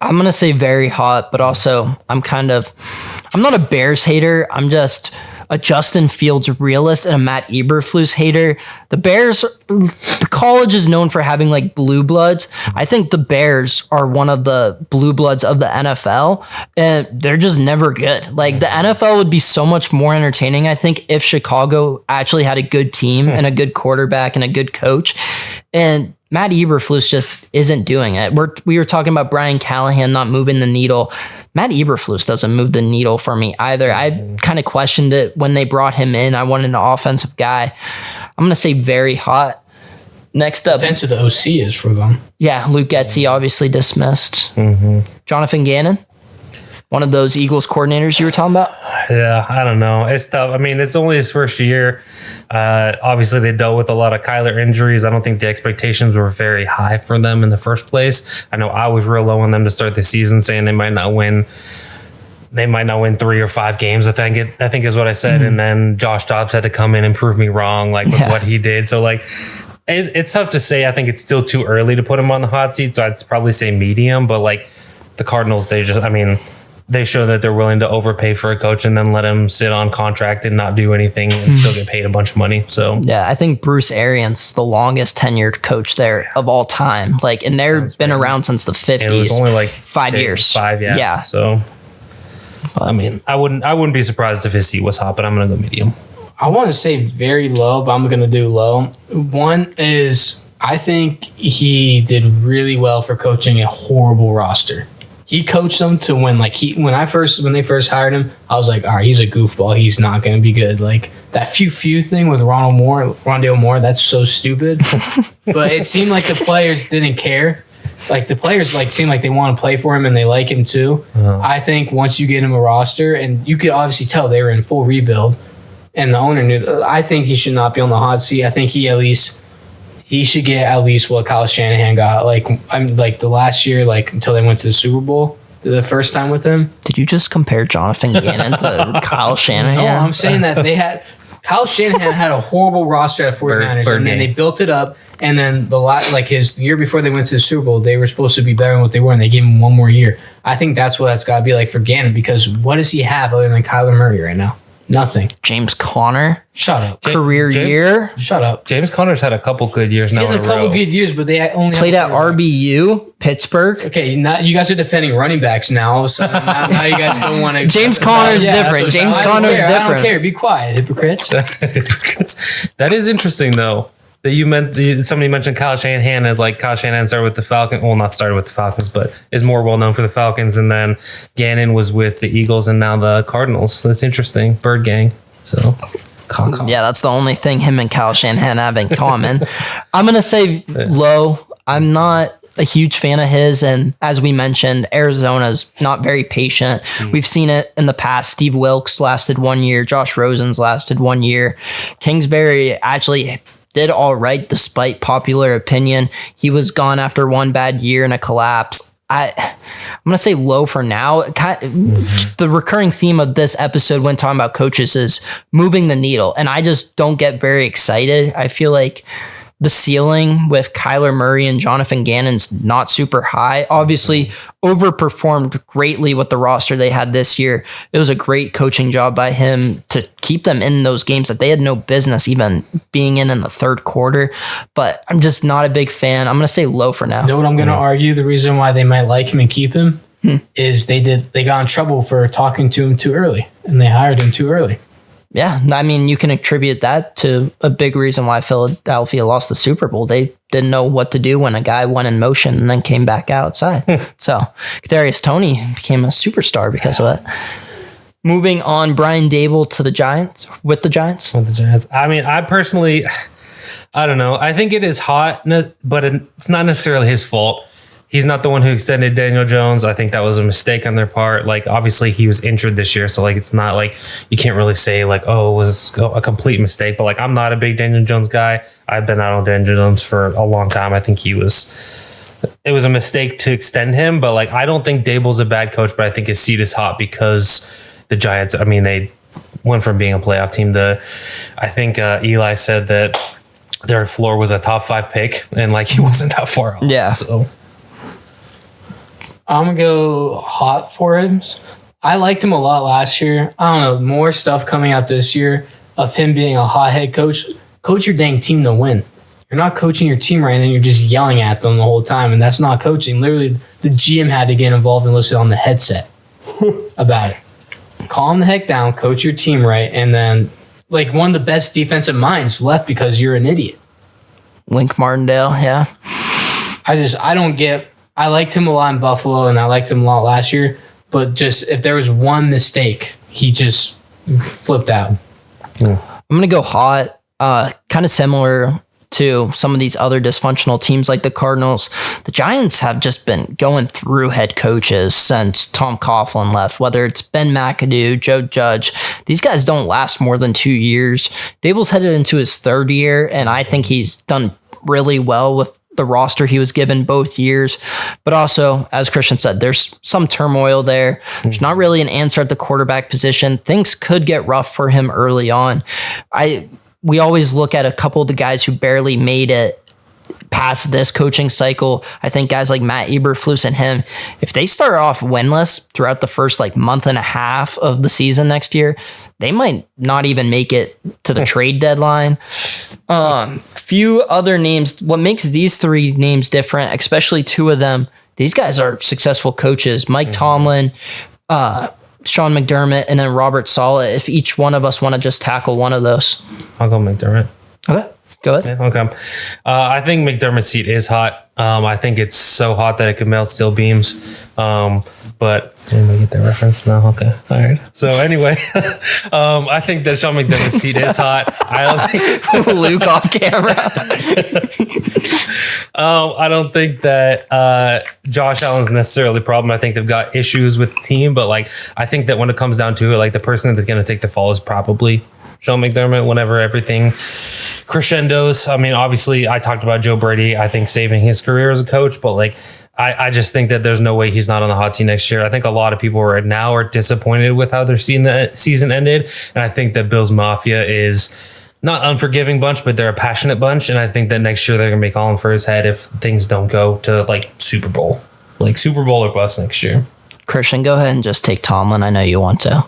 I'm going to say very hot, but also I'm not a Bears hater. I'm just a Justin Fields realist and a Matt Eberflus hater. The Bears, the college is known for having like blue bloods. I think the Bears are one of the blue bloods of the NFL, and they're just never good. Like, the NFL would be so much more entertaining, I think, if Chicago actually had a good team and a good quarterback and a good coach. And Matt Eberflus just isn't doing it. We were talking about Brian Callahan not moving the needle. Matt Eberflus doesn't move the needle for me either. I kind of questioned it when they brought him in. I wanted an offensive guy. I'm going to say very hot. Next up. Depends who the OC is for them. Yeah, Luke Getsy obviously dismissed. Jonathan Gannon, one of those Eagles coordinators you were talking about? Yeah, I don't know. It's tough. I mean, it's only his first year. Obviously, they dealt with a lot of Kyler injuries. I don't think the expectations were very high for them in the first place. I know I was real low on them to start the season, saying they might not win. They might not win 3 or 5 games. I think is what I said. And then Josh Dobbs had to come in and prove me wrong, like with what he did. So, like, it's tough to say. I think it's still too early to put him on the hot seat. So I'd probably say medium. But, like, the Cardinals, they show that they're willing to overpay for a coach and then let him sit on contract and not do anything and still get paid a bunch of money. So yeah, I think Bruce Arians is the longest tenured coach there of all time. Like, and they've been around since the 50s. it was only like 5 years. Yeah. So, I mean, I wouldn't be surprised if his seat was hot, but I'm going to go medium. I want to say very low, but I'm going to do low. One is I think he did really well for coaching a horrible roster. He coached them to win. Like when they first hired him, I was like, all right, he's a goofball. He's not going to be good. Like that few thing with Rondale Moore, that's so stupid. But it seemed like the players didn't care. Like the players seem like they want to play for him and they like him too. I think once you get him a roster, and you could obviously tell they were in full rebuild, and the owner knew. I think he should not be on the hot seat. I think he should get at least what Kyle Shanahan got. Like the last year, until they went to the Super Bowl the first time with him. Did you just compare Jonathan Gannon to Kyle Shanahan? No, I'm saying that Kyle Shanahan had a horrible roster at 49ers, and then they built it up. And then his year before they went to the Super Bowl, they were supposed to be better than what they were, and they gave him one more year. I think that's what it's got to be like for Gannon, because what does he have other than Kyler Murray right now? Nothing. James Conner. Shut up. Year. Shut up. James Conner's had a couple good years now. He has a couple good years, but they only played at RBU, Pittsburgh. Okay, you guys are defending running backs now. All of a sudden, now you guys don't want to. James Conner's different. James Conner's different. I don't care. Be quiet, hypocrites. That is interesting, though. That somebody mentioned Kyle Shanahan as Kyle Shanahan started with the Falcons. Well, not started with the Falcons, but is more well known for the Falcons. And then Gannon was with the Eagles and now the Cardinals. That's interesting. Bird Gang. So, yeah, that's the only thing him and Kyle Shanahan have in common. I'm gonna say low. I'm not a huge fan of his, and as we mentioned, Arizona's not very patient. We've seen it in the past. Steve Wilkes lasted 1 year. Josh Rosen's lasted 1 year. Kingsbury actually did all right despite popular opinion. He was gone after one bad year and a collapse. I'm going to say low for now. The recurring theme of this episode when talking about coaches is moving the needle, and I just don't get very excited. I feel like the ceiling with Kyler Murray and Jonathan Gannon's not super high. Obviously, overperformed greatly with the roster they had this year. It was a great coaching job by him to keep them in those games that they had no business even being in the third quarter. But I'm just not a big fan. I'm going to say low for now. You know what I'm going to argue? The reason why they might like him and keep him is they got in trouble for talking to him too early, and they hired him too early. Yeah, I mean, you can attribute that to a big reason why Philadelphia lost the Super Bowl. They didn't know what to do when a guy went in motion and then came back outside. So Kadarius Toney became a superstar because of it. Moving on, Brian Daboll to the Giants. With the Giants. I mean, I personally, I don't know. I think it is hot, but it's not necessarily his fault. He's not the one who extended Daniel Jones. I think that was a mistake on their part. Obviously he was injured this year. So it's not you can't really say it was a complete mistake, but I'm not a big Daniel Jones guy. I've been out on Daniel Jones for a long time. I think it was a mistake to extend him, but I don't think Daboll's a bad coach, but I think his seat is hot because the Giants, they went from being a playoff team to, I think Eli said that their floor was a top 5 pick and he wasn't that far off. Yeah. So I'm going to go hot for him. I liked him a lot last year. I don't know, more stuff coming out this year of him being a hot head coach. Coach your dang team to win. You're not coaching your team right, and then you're just yelling at them the whole time, and that's not coaching. Literally, the GM had to get involved and listen on the headset about it. Calm the heck down, coach your team right, and then one of the best defensive minds left because you're an idiot. Wink Martindale, yeah. I don't get... I liked him a lot in Buffalo, and I liked him a lot last year. But just if there was one mistake, he just flipped out. I'm going to go hot. Kind of similar to some of these other dysfunctional teams like the Cardinals. The Giants have just been going through head coaches since Tom Coughlin left, whether it's Ben McAdoo, Joe Judge. These guys don't last more than 2 years. Daboll's headed into his third year, and I think he's done really well with the roster he was given both years. But also, as Christian said, there's some turmoil there. There's not really an answer at the quarterback position. Things could get rough for him early on. We always look at a couple of the guys who barely made it past this coaching cycle, I think guys like Matt Eberflus and him, if they start off winless throughout the first like month and a half of the season next year, they might not even make it to the trade deadline. Few other names. What makes these three names different, especially two of them, these guys are successful coaches. Mike Tomlin, Sean McDermott, and then Robert Saleh. If each one of us want to just tackle one of those. I'll go McDermott. Okay, go ahead. Yeah, okay. I think McDermott's seat is hot. I think it's so hot that it could melt steel beams. But anybody get that reference? No? Okay. All right. So anyway, I think that Sean McDermott's seat is hot. I don't think Luke off camera. I don't think that Josh Allen's necessarily a problem. I think they've got issues with the team, but like I think that when it comes down to it, like the person that's going to take the fall is probably Sean McDermott whenever everything crescendos. I mean, obviously, I talked about Joe Brady, I think, saving his career as a coach, but like I just think that there's no way he's not on the hot seat next year. I think a lot of people right now are disappointed with how their season ended, and I think that Bills Mafia is not unforgiving bunch, but they're a passionate bunch, and I think that next year they're going to be calling for his head if things don't go to like Super Bowl or bust next year. Christian, go ahead and just take Tomlin. I know you want to.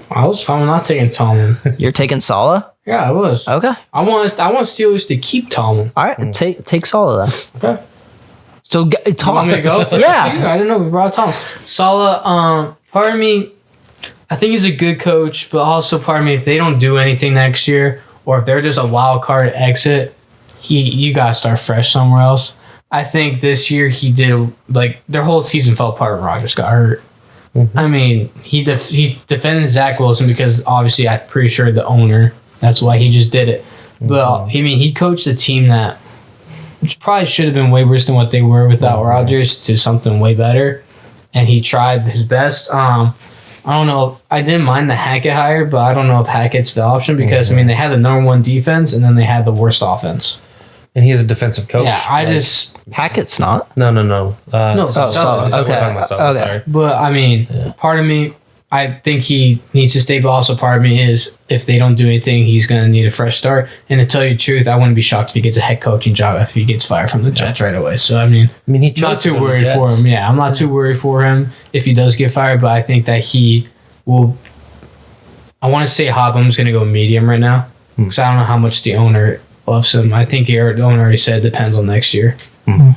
I was fine with not taking Tomlin. You're taking Saleh? Yeah, I was. Okay. I want Steelers to keep Tomlin. All right. Take Saleh then. Okay. So You want me to go? Yeah. I didn't know we brought Tomlin. Saleh, part of me, I think he's a good coach, but also part of me, if they don't do anything next year, or if they're just a wild card exit, you gotta start fresh somewhere else. I think this year he did, like, their whole season fell apart when Rodgers got hurt. Mm-hmm. I mean, he defended Zach Wilson because obviously I'm pretty sure the owner, that's why he just did it. Mm-hmm. But I mean, he coached a team that which probably should have been way worse than what they were without Rodgers to something way better, and he tried his best. I don't know. I didn't mind the Hackett hire, but I don't know if Hackett's the option because I mean they had the number one defense and then they had the worst offense. And he's a defensive coach. Yeah, Hackett's not. No. No, okay. We're talking about Saleh, sorry. But I mean, part of me, I think he needs to stay, but also part of me is if they don't do anything, he's going to need a fresh start. And to tell you the truth, I wouldn't be shocked if he gets a head coaching job if he gets fired from the Jets right away. So, I mean he not too worried for him. Yeah, I'm not too worried for him if he does get fired, but I think that he will. I want to say Hobham's going to go medium right now because I don't know how much the owner loves him. I think the owner already said it depends on next year. Mm-hmm.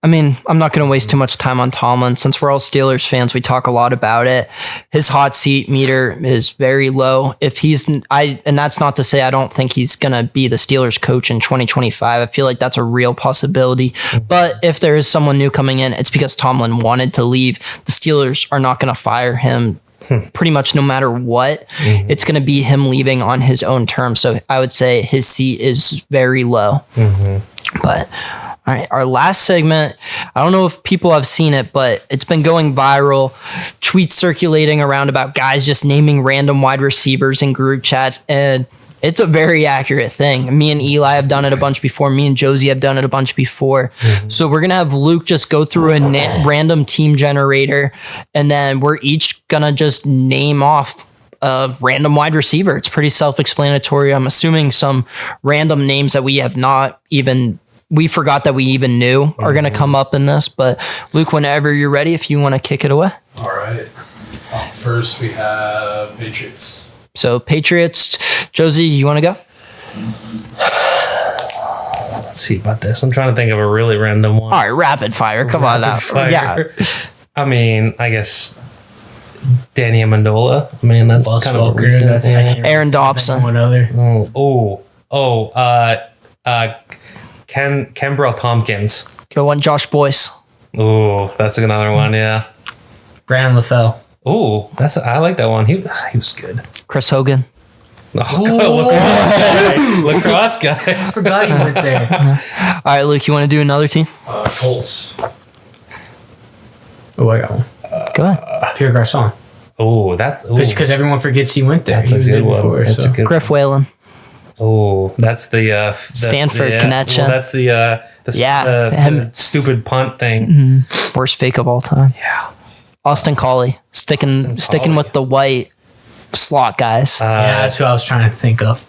I mean, I'm not going to waste too much time on Tomlin. Since we're all Steelers fans, we talk a lot about it. His hot seat meter is very low. And that's not to say I don't think he's going to be the Steelers coach in 2025. I feel like that's a real possibility. But if there is someone new coming in, it's because Tomlin wanted to leave. The Steelers are not going to fire him pretty much no matter what. Mm-hmm. It's going to be him leaving on his own terms. So I would say his seat is very low. Mm-hmm. But all right, our last segment, I don't know if people have seen it, but it's been going viral. Tweets circulating around about guys just naming random wide receivers in group chats, and it's a very accurate thing. Me and Eli have done it a bunch before. Me and Josie have done it a bunch before. Mm-hmm. So we're going to have Luke just go through a random team generator, and then we're each going to just name off a random wide receiver. It's pretty self-explanatory. I'm assuming some random names that we forgot that we even knew are going to come up in this. But Luke, whenever you're ready, if you want to kick it away. All right. First, we have Patriots. So Patriots, Josie, you want to go? Let's see about this. I'm trying to think of a really random one. All right, rapid fire. Come on now. Yeah. I mean, I guess Danny Amendola. I mean, that's kind of a recent. Aaron Dobson. One other. Kenbrell Tompkins. Go on, Josh Boyce. Oh, that's another one. Yeah. Brandon LaFell. Oh, I like that one. He was good. Chris Hogan. Lacrosse guy. I forgot he went there. All right, Luke, you want to do another team? Colts. Oh, I got one. Go ahead. Pierre Garçon. Oh, that's because everyone forgets he went there. That's a good one. That's a good Griff Whalen. Oh, that's the Stanford connection. Well, that's the stupid punt thing. Mm-hmm. Worst fake of all time. Yeah. Austin Collie sticking with the white slot guys. Yeah, that's who I was trying to think of.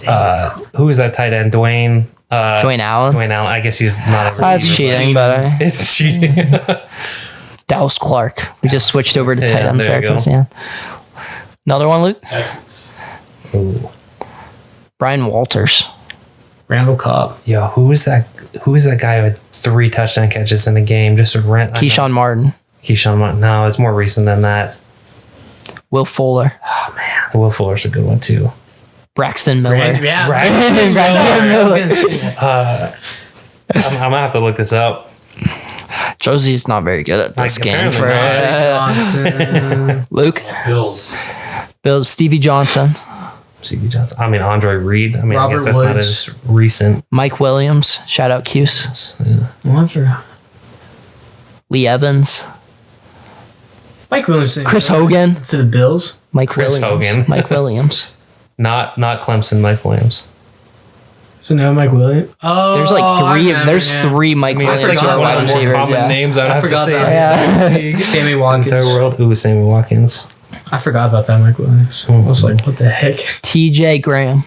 Who is that tight end? Dwayne. Dwayne Allen. Dwayne Allen. I guess he's not. That's cheating, but It's cheating. Dallas Clark. We just switched over to tight Yeah, ends there there you towards go. the end. Another one, Luke? Texans. Ooh. Brian Walters. Randall Cobb. Yo, who is that? Who is that guy with 3 touchdown catches in a game? Just a rent. Keyshawn Martin. Keyshawn Martin. No, it's more recent than that. Will Fuller. Will Fuller's a good one too. Braxton Miller. Yeah. Braxton Miller. I'm gonna have to look this up. Josie's not very good at this Like, game. apparently For Johnson. Luke. Bills. Bill Stevie Johnson. C.B. Johnson. I mean, Andre Reed. I mean, I Robert guess that's not Woods. as recent. Mike Williams. Shout out Cuse. Oh, I forgot. Lee Evans. Mike Williams. Chris Hogan. To the Bills. Mike Chris Williams. Hogan. Mike Williams. Not Clemson. Mike Williams. So now Mike Williams. Oh, There's like I three. remember, There's yeah. 3 Mike I mean, Williams it's who like are one wide of the more receivers. common Yeah. names I'd have to forgot say. that. Yeah. Sammy In Watkins. the entire world. Ooh, Sammy Watkins. I forgot about that Mike Williams. I was like, what the heck? TJ Graham.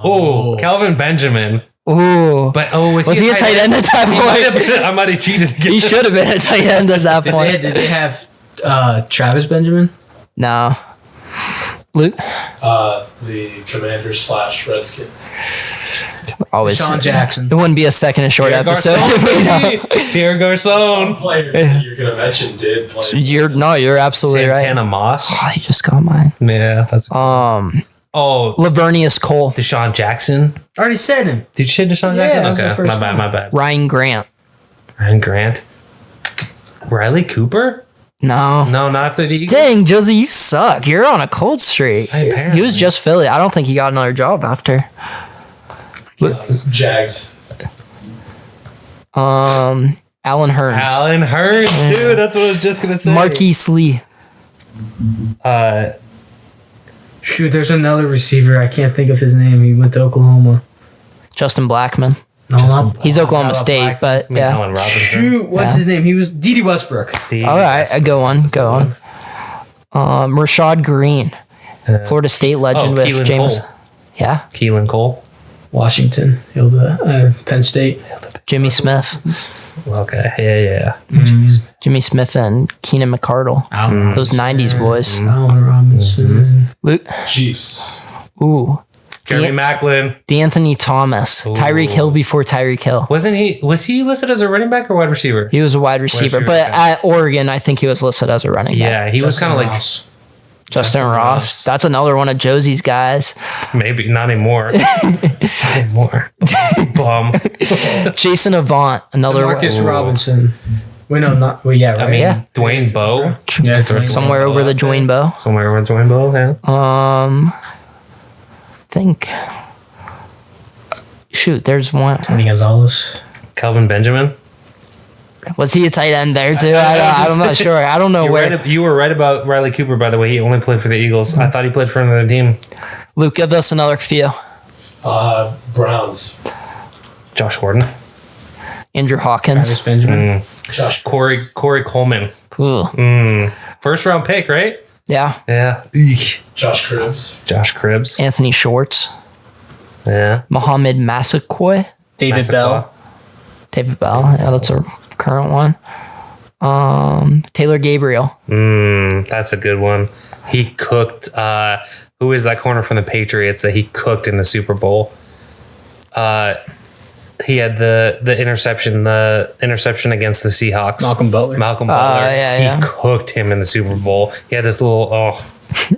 Oh, Calvin Benjamin. Ooh. But Was he a tight end at that He might have point? been. I might have cheated. He should have been a tight end at that point. Did they have Travis Benjamin? No. Luke? The Commanders / Redskins. Always. Sean Jackson. It wouldn't be a second and short Pierre episode. Garcon. Pierre Some Garcon. players that you're going to mention did play. You're absolutely Santana right. Moss. Oh, you just got mine. Yeah, that's. Oh, Lavernius Cole. Deshaun Jackson. I already said him. Did you say Deshaun Yeah, that was Jackson? the Okay, first my bad. one. My bad. Ryan Grant. Ryan Grant. Riley Cooper. No. No, not after the Eagles. Dang, Josie, you suck. You're on a cold streak. Apparently. He was just Philly. I don't think he got another job after. Jags. Alan Hearns. Alan Hurts, dude. That's what I was just gonna say. Marquise Lee. Shoot, there's another receiver. I can't think of his name. He went to Oklahoma. Justin Blackman. No, not He's Oklahoma not State, Black. but yeah. Allen Robinson. Shoot, what's Yeah. his name? He was Dede Westbrook. All right, go on. Rashad Green. Florida State legend with Keelan James. Cole. Yeah. Keelan Cole. Washington. Penn State. Jimmy Smith. Okay. Yeah. Jimmy Smith and Keenan McCardle. Allen Those 90s boys. Allen Robinson. Luke. Chiefs. Ooh. Jeremy Macklin. D'Anthony Thomas. Tyreek Hill before Tyreek Hill. Wasn't he? Was he listed as a running back or wide receiver? He was a wide receiver, receiver, but okay. at Oregon, I think he was listed as a running back. Yeah, he was kind of like Ross. Justin Ross. That's another one of Josie's guys. maybe not anymore. Not anymore. Bum. Jason Avant, another Marcus Ooh. Robinson. Wait, no, not. Well, yeah, right. I mean, Yeah. Dwayne Bowe. Yeah, Dwayne somewhere Bowe over the out there. Dwayne Bowe. Somewhere over Dwayne Bowe. Yeah. Think. Shoot, there's one. Tony Gonzalez. Kelvin Benjamin. Was he a tight end there too? I'm not sure. I don't know where. You were right about Riley Cooper, by the way. He only played for the Eagles. I thought he played for another team. Luke, give us another few. Browns. Josh Gordon. Andrew Travis Hawkins. Benjamin. Josh. Corey Coleman. Ooh. First round pick, right? Yeah. Yeah. Josh Cribbs. Josh Cribbs. Anthony Schwartz. Yeah. Mohamed Massaquoi. David Bell. David Bell. Yeah, that's a current one. Taylor Gabriel. That's a good one. He cooked. Who is that corner from the Patriots that he cooked in the Super Bowl? He had the interception against the Seahawks. Malcolm Butler. Malcolm Butler. yeah. He cooked him in the Super Bowl. He had this little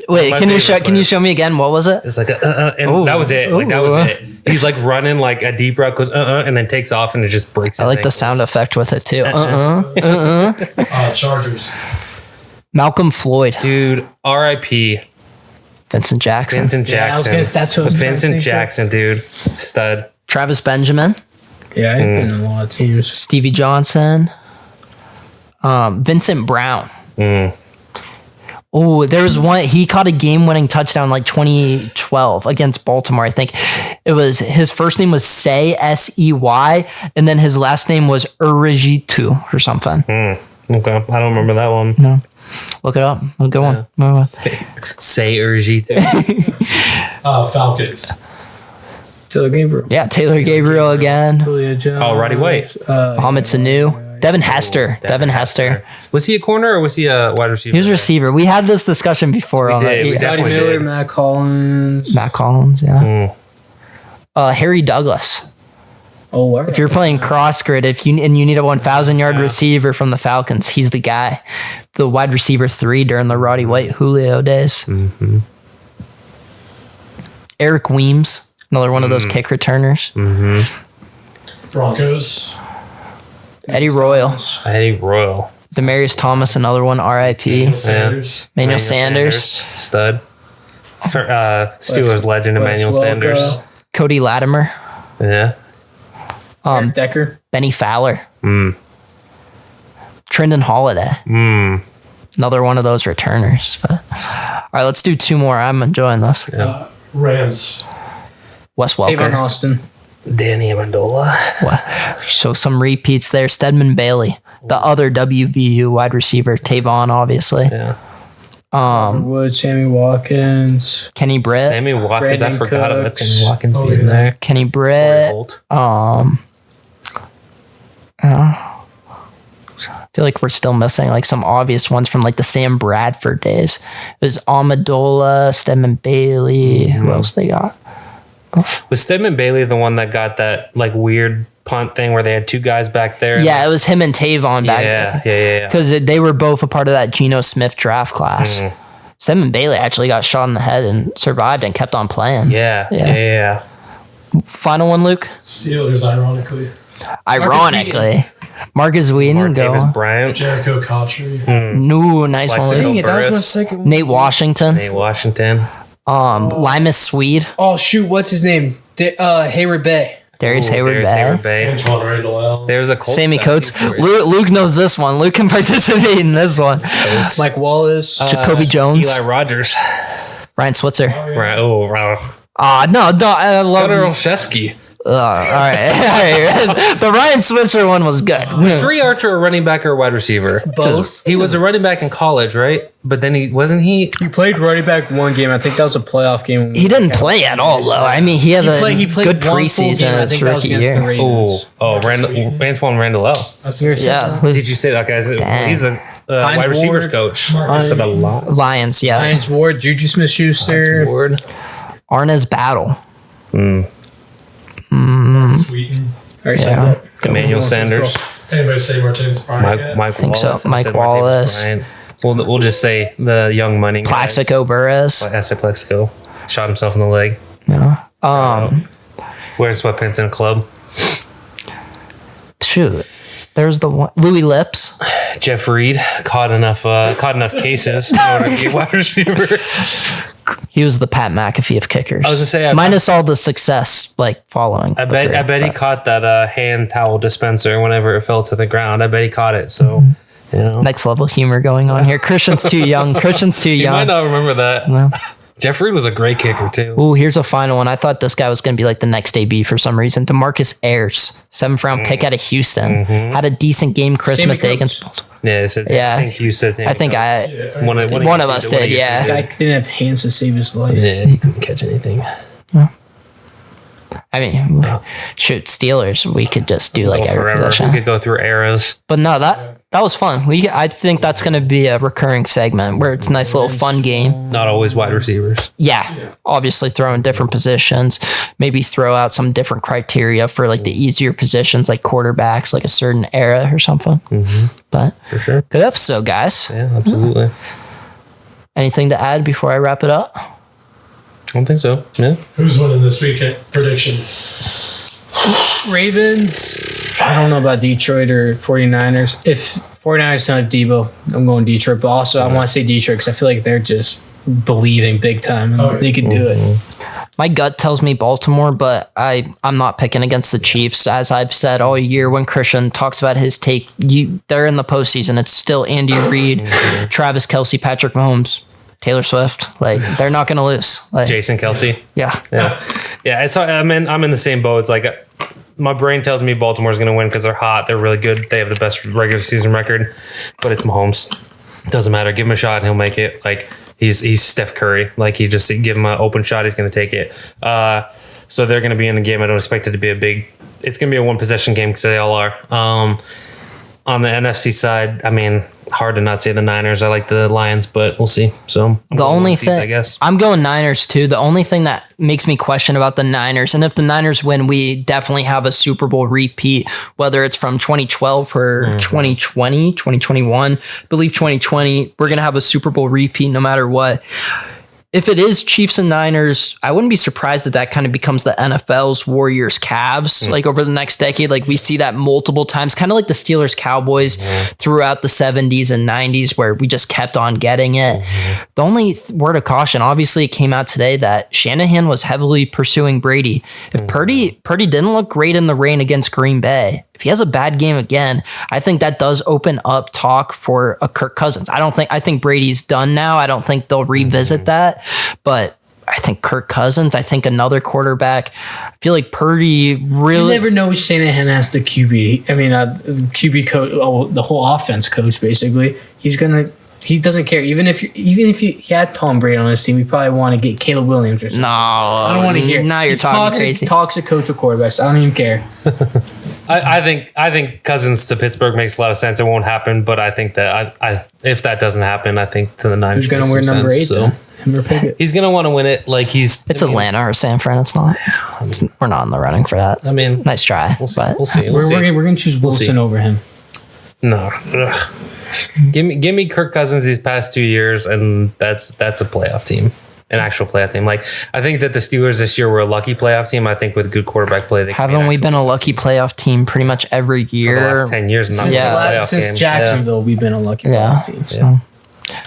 Wait, My can you favorite show me again? What was it? it's like and Ooh. that was it. Like that was Ooh. it. He's like running like a deep route, goes and then takes off and it just breaks. I like the sound effect with it too. Chargers. Malcolm Floyd. dude. R.I.P. Vincent Jackson. Vincent Yeah, I was Jackson. gonna- that's what I was trying to Vincent think of. Jackson, dude. Stud. Travis Benjamin. Yeah, I've been in a lot of teams. Stevie Johnson. Vincent Brown. Oh, there was one. He caught a game-winning touchdown like 2012 against Baltimore. I think it was his first name was Say S-E-Y, and then his last name was Urijitu or something. Okay, I don't remember that one. No, look it up. Oh, go on. Say Urgito. Falcons. Taylor Gabriel. Yeah, Taylor Gabriel again. Julio Jones. Oh, Roddy White. Mohamed Sanu. Devin Hester. Devin Hester. Was he a corner or was he a wide receiver? He was receiver. We had this discussion before on did. that. We Yeah. Scotty definitely Miller, did. Matt Collins. Matt Collins, yeah. Harry Douglas. Oh, wow. If you're playing cross grid, you need a 1,000-yard receiver from the Falcons, he's the guy. The wide receiver 3 during the Roddy White Julio days. Mm-hmm. Eric Weems, another one of those kick returners. Broncos. Eddie Royal, Eddie Royal. Demarius Thomas, another one. R.I.T. Sanders. Manuel Sanders, Stud. Steelers legend Wes Emmanuel Welker. Sanders. Cody Latimer, Yeah. Eric Decker. Benny Fowler, Trendon Holiday. Another one of those returners. But, all right, let's do 2 more. I'm enjoying this. Rams. Wes Tavon Welker. Austin. Danny Amendola. So some repeats there. Stedman Bailey, the other WVU wide receiver. Tavon, obviously. Yeah. Wood, Sammy Watkins. Kenny Britt. Sammy Watkins. I Brandon forgot about Cooks. Sammy Watkins Oh, being yeah. there. Kenny Corey Britt. Holt. I feel like we're still missing like some obvious ones from like the Sam Bradford days. It was Amendola, Stedman Bailey. Who else they got? Was Stedman Bailey the one that got that like weird punt thing where they had 2 guys back there? Yeah, it was him and Tavon back Yeah. there. Yeah. Because they were both a part of that Geno Smith draft class. Stedman Bailey actually got shot in the head and survived and kept on playing. Yeah. Final one, Luke? Steelers, ironically. Ironically. Marcus Whedon, Davis go. Bryant. Jericho Cotchery. No, nice one, Plexico Luke. Burress. second one. Nate Washington. Nate Washington. Limas Swede. Oh, shoot. What's his name? Hayward Bay. Darius Ooh, Hayward Darius Bay. Hayward Bay. Antoine Randall L. There's a Colts Sammy back Coates. for it. Luke knows this one. Luke can participate in this one. Mike Wallace. Jacoby Jones. Eli Rogers. Ryan Switzer. Right. Oh, wow. No, I love Gunnar him. Olszewski. All right. All right. The Ryan Switzer one was good. Tree Archer, a running back or a wide receiver? Both. He was a running back in college, right? But then he He played running back one game. I think that was a playoff game. He didn't play at all, though. I mean, he had He played a good one full preseason game. I his think that was rookie against the year. Ravens. Antoine Randall L. Yeah. Did you say that, guys? Dang. He's a Hines wide receivers Ward. coach for the Lions. Lions, yeah. Hines Ward, Juju Smith-Schuster. Ward. Arnaz Battle. Sweeten. Already said Yeah. that. Emmanuel Sanders. Anybody say Martinez Bryant yet? Mike think so. Wallace. I Mike said Martavis Wallace. Bryant. We'll just say the young money guys. Plaxico Burress. I said Plexico. Shot himself in the leg. Yeah. Wearing sweatpants in a club. Shoot. There's the one. Louis Lips. Jeff Reed caught enough cases in order to be a wide receiver. He was the Pat McAfee of kickers. I was gonna say, minus all the success like following. I the bet career, he but- caught that hand towel dispenser whenever it fell to the ground. I bet he caught it. So you know, Next level humor going on here. Christian's too young. Christian's too you might young. not remember that. No. Jeff Reed was a great kicker too. Ooh, here's a final one. I thought this guy was going to be like the next AB for some reason. DeMarcus Ayers, 7th round pick out of Houston, had a decent game Christmas Day against. Yeah, it said, Yeah. I think you said. I think one of us did, yeah. Guy didn't have hands to save his life. Yeah, he couldn't catch anything. I mean, shoot, Steelers. We could just do like Go every forever. possession. We could go through eras. But no, that was fun. I think that's going to be a recurring segment where it's a nice little fun game. Not always wide receivers. Yeah, obviously throw in different positions. Maybe throw out some different criteria for like the easier positions, like quarterbacks, like a certain era or something. But For sure. good episode, guys. Yeah, absolutely. Anything to add before I wrap it up? I don't think so. Yeah. Who's winning this weekend? Predictions. Ravens. I don't know about Detroit or 49ers. If 49ers don't have Debo, I'm going Detroit. But also, I want to say Detroit because I feel like they're just believing big time. And they can do it. My gut tells me Baltimore, but I'm not picking against the Chiefs. As I've said all year when Christian talks about his take, they're in the postseason. It's still Andy Reid, Travis Kelce, Patrick Mahomes, Taylor Swift. Like, they're not going to lose. Like, Jason Kelsey. yeah. Yeah. It's. I'm in the same boat. It's like my brain tells me Baltimore's going to win because they're hot. They're really good. They have the best regular season record. But it's Mahomes. Doesn't matter. Give him a shot. He'll make it. Like he's Steph Curry. Like he just give him an open shot. He's going to take it. So they're going to be in the game. I don't expect it to be it's going to be a one possession game because they all are. On the NFC side, I mean, hard to not say the Niners. I like the Lions, but we'll see. So The only thing, I guess. I'm going Niners too. The only thing that makes me question about the Niners, and if the Niners win, we definitely have a Super Bowl repeat, whether it's from 2012 or 2020, 2021. I believe 2020, we're going to have a Super Bowl repeat no matter what. If it is Chiefs and Niners, I wouldn't be surprised that kind of becomes the NFL's Warriors Cavs, like over the next decade. Like we see that multiple times, kind of like the Steelers Cowboys throughout the 70s and 90s, where we just kept on getting it. The only word of caution, obviously it came out today that Shanahan was heavily pursuing Brady. If Purdy didn't look great in the rain against Green Bay, if he has a bad game again, I think that does open up talk for a Kirk Cousins. I think Brady's done now. I don't think they'll revisit that, but I think Kirk Cousins, I think another quarterback. I feel like Purdy really. You never know Shanahan has the QB. I mean, QB coach, the whole offense coach, basically. He doesn't care. Even if he had Tom Brady on his team, he probably want to get Caleb Williams or something. No, I don't want to hear. Now you're He's talking crazy. Toxic coach of quarterbacks. I don't even care. I think Cousins to Pittsburgh makes a lot of sense. It won't happen, but I think that if that doesn't happen, I think to the Niners. Who's going to wear number 8 then? Him or Pickett? He's going to want to win it. Like It's Atlanta or San Fran. It's not. We're not in the running for that. I mean, nice try. We'll see. But We'll see. We're going to choose Wilson over him. No. Ugh. Give me Kirk Cousins these past 2 years, and that's a playoff team, an actual playoff team. Like I think that the Steelers this year were a lucky playoff team. I think with good quarterback play, haven't we been a lucky playoff team pretty much every year for the last 10 years? Since Jacksonville, we've been a lucky playoff team. So. Yeah.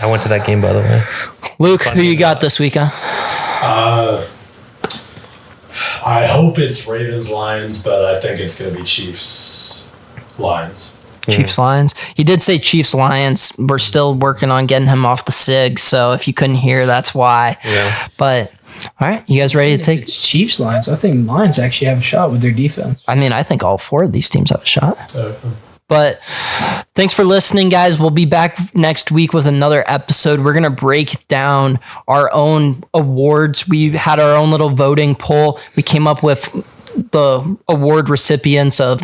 I went to that game, by the way. Luke, who you got this weekend? I hope it's Ravens Lions, but I think it's going to be Chiefs Lions. Chiefs Lions. He did say Chiefs Lions. We're still working on getting him off the SIG, so if you couldn't hear, that's why. Yeah. But all right, you guys ready to take Chiefs Lions? I think Lions actually have a shot with their defense. I mean, I think all 4 of these teams have a shot. But thanks for listening, guys. We'll be back next week with another episode. We're going to break down our own awards. We had our own little voting poll. We came up with the award recipients of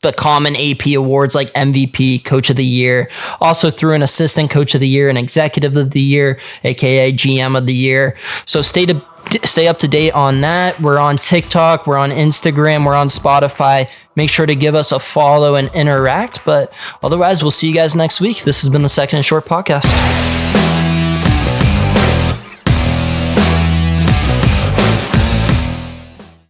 the common AP awards like MVP, Coach of the Year. Also threw an Assistant Coach of the Year and Executive of the Year, aka GM of the Year. So stay up to date on that. We're on TikTok, we're on Instagram, we're on Spotify. Make sure to give us a follow and interact. But otherwise, we'll see you guys next week. This has been the Second and Short Podcast.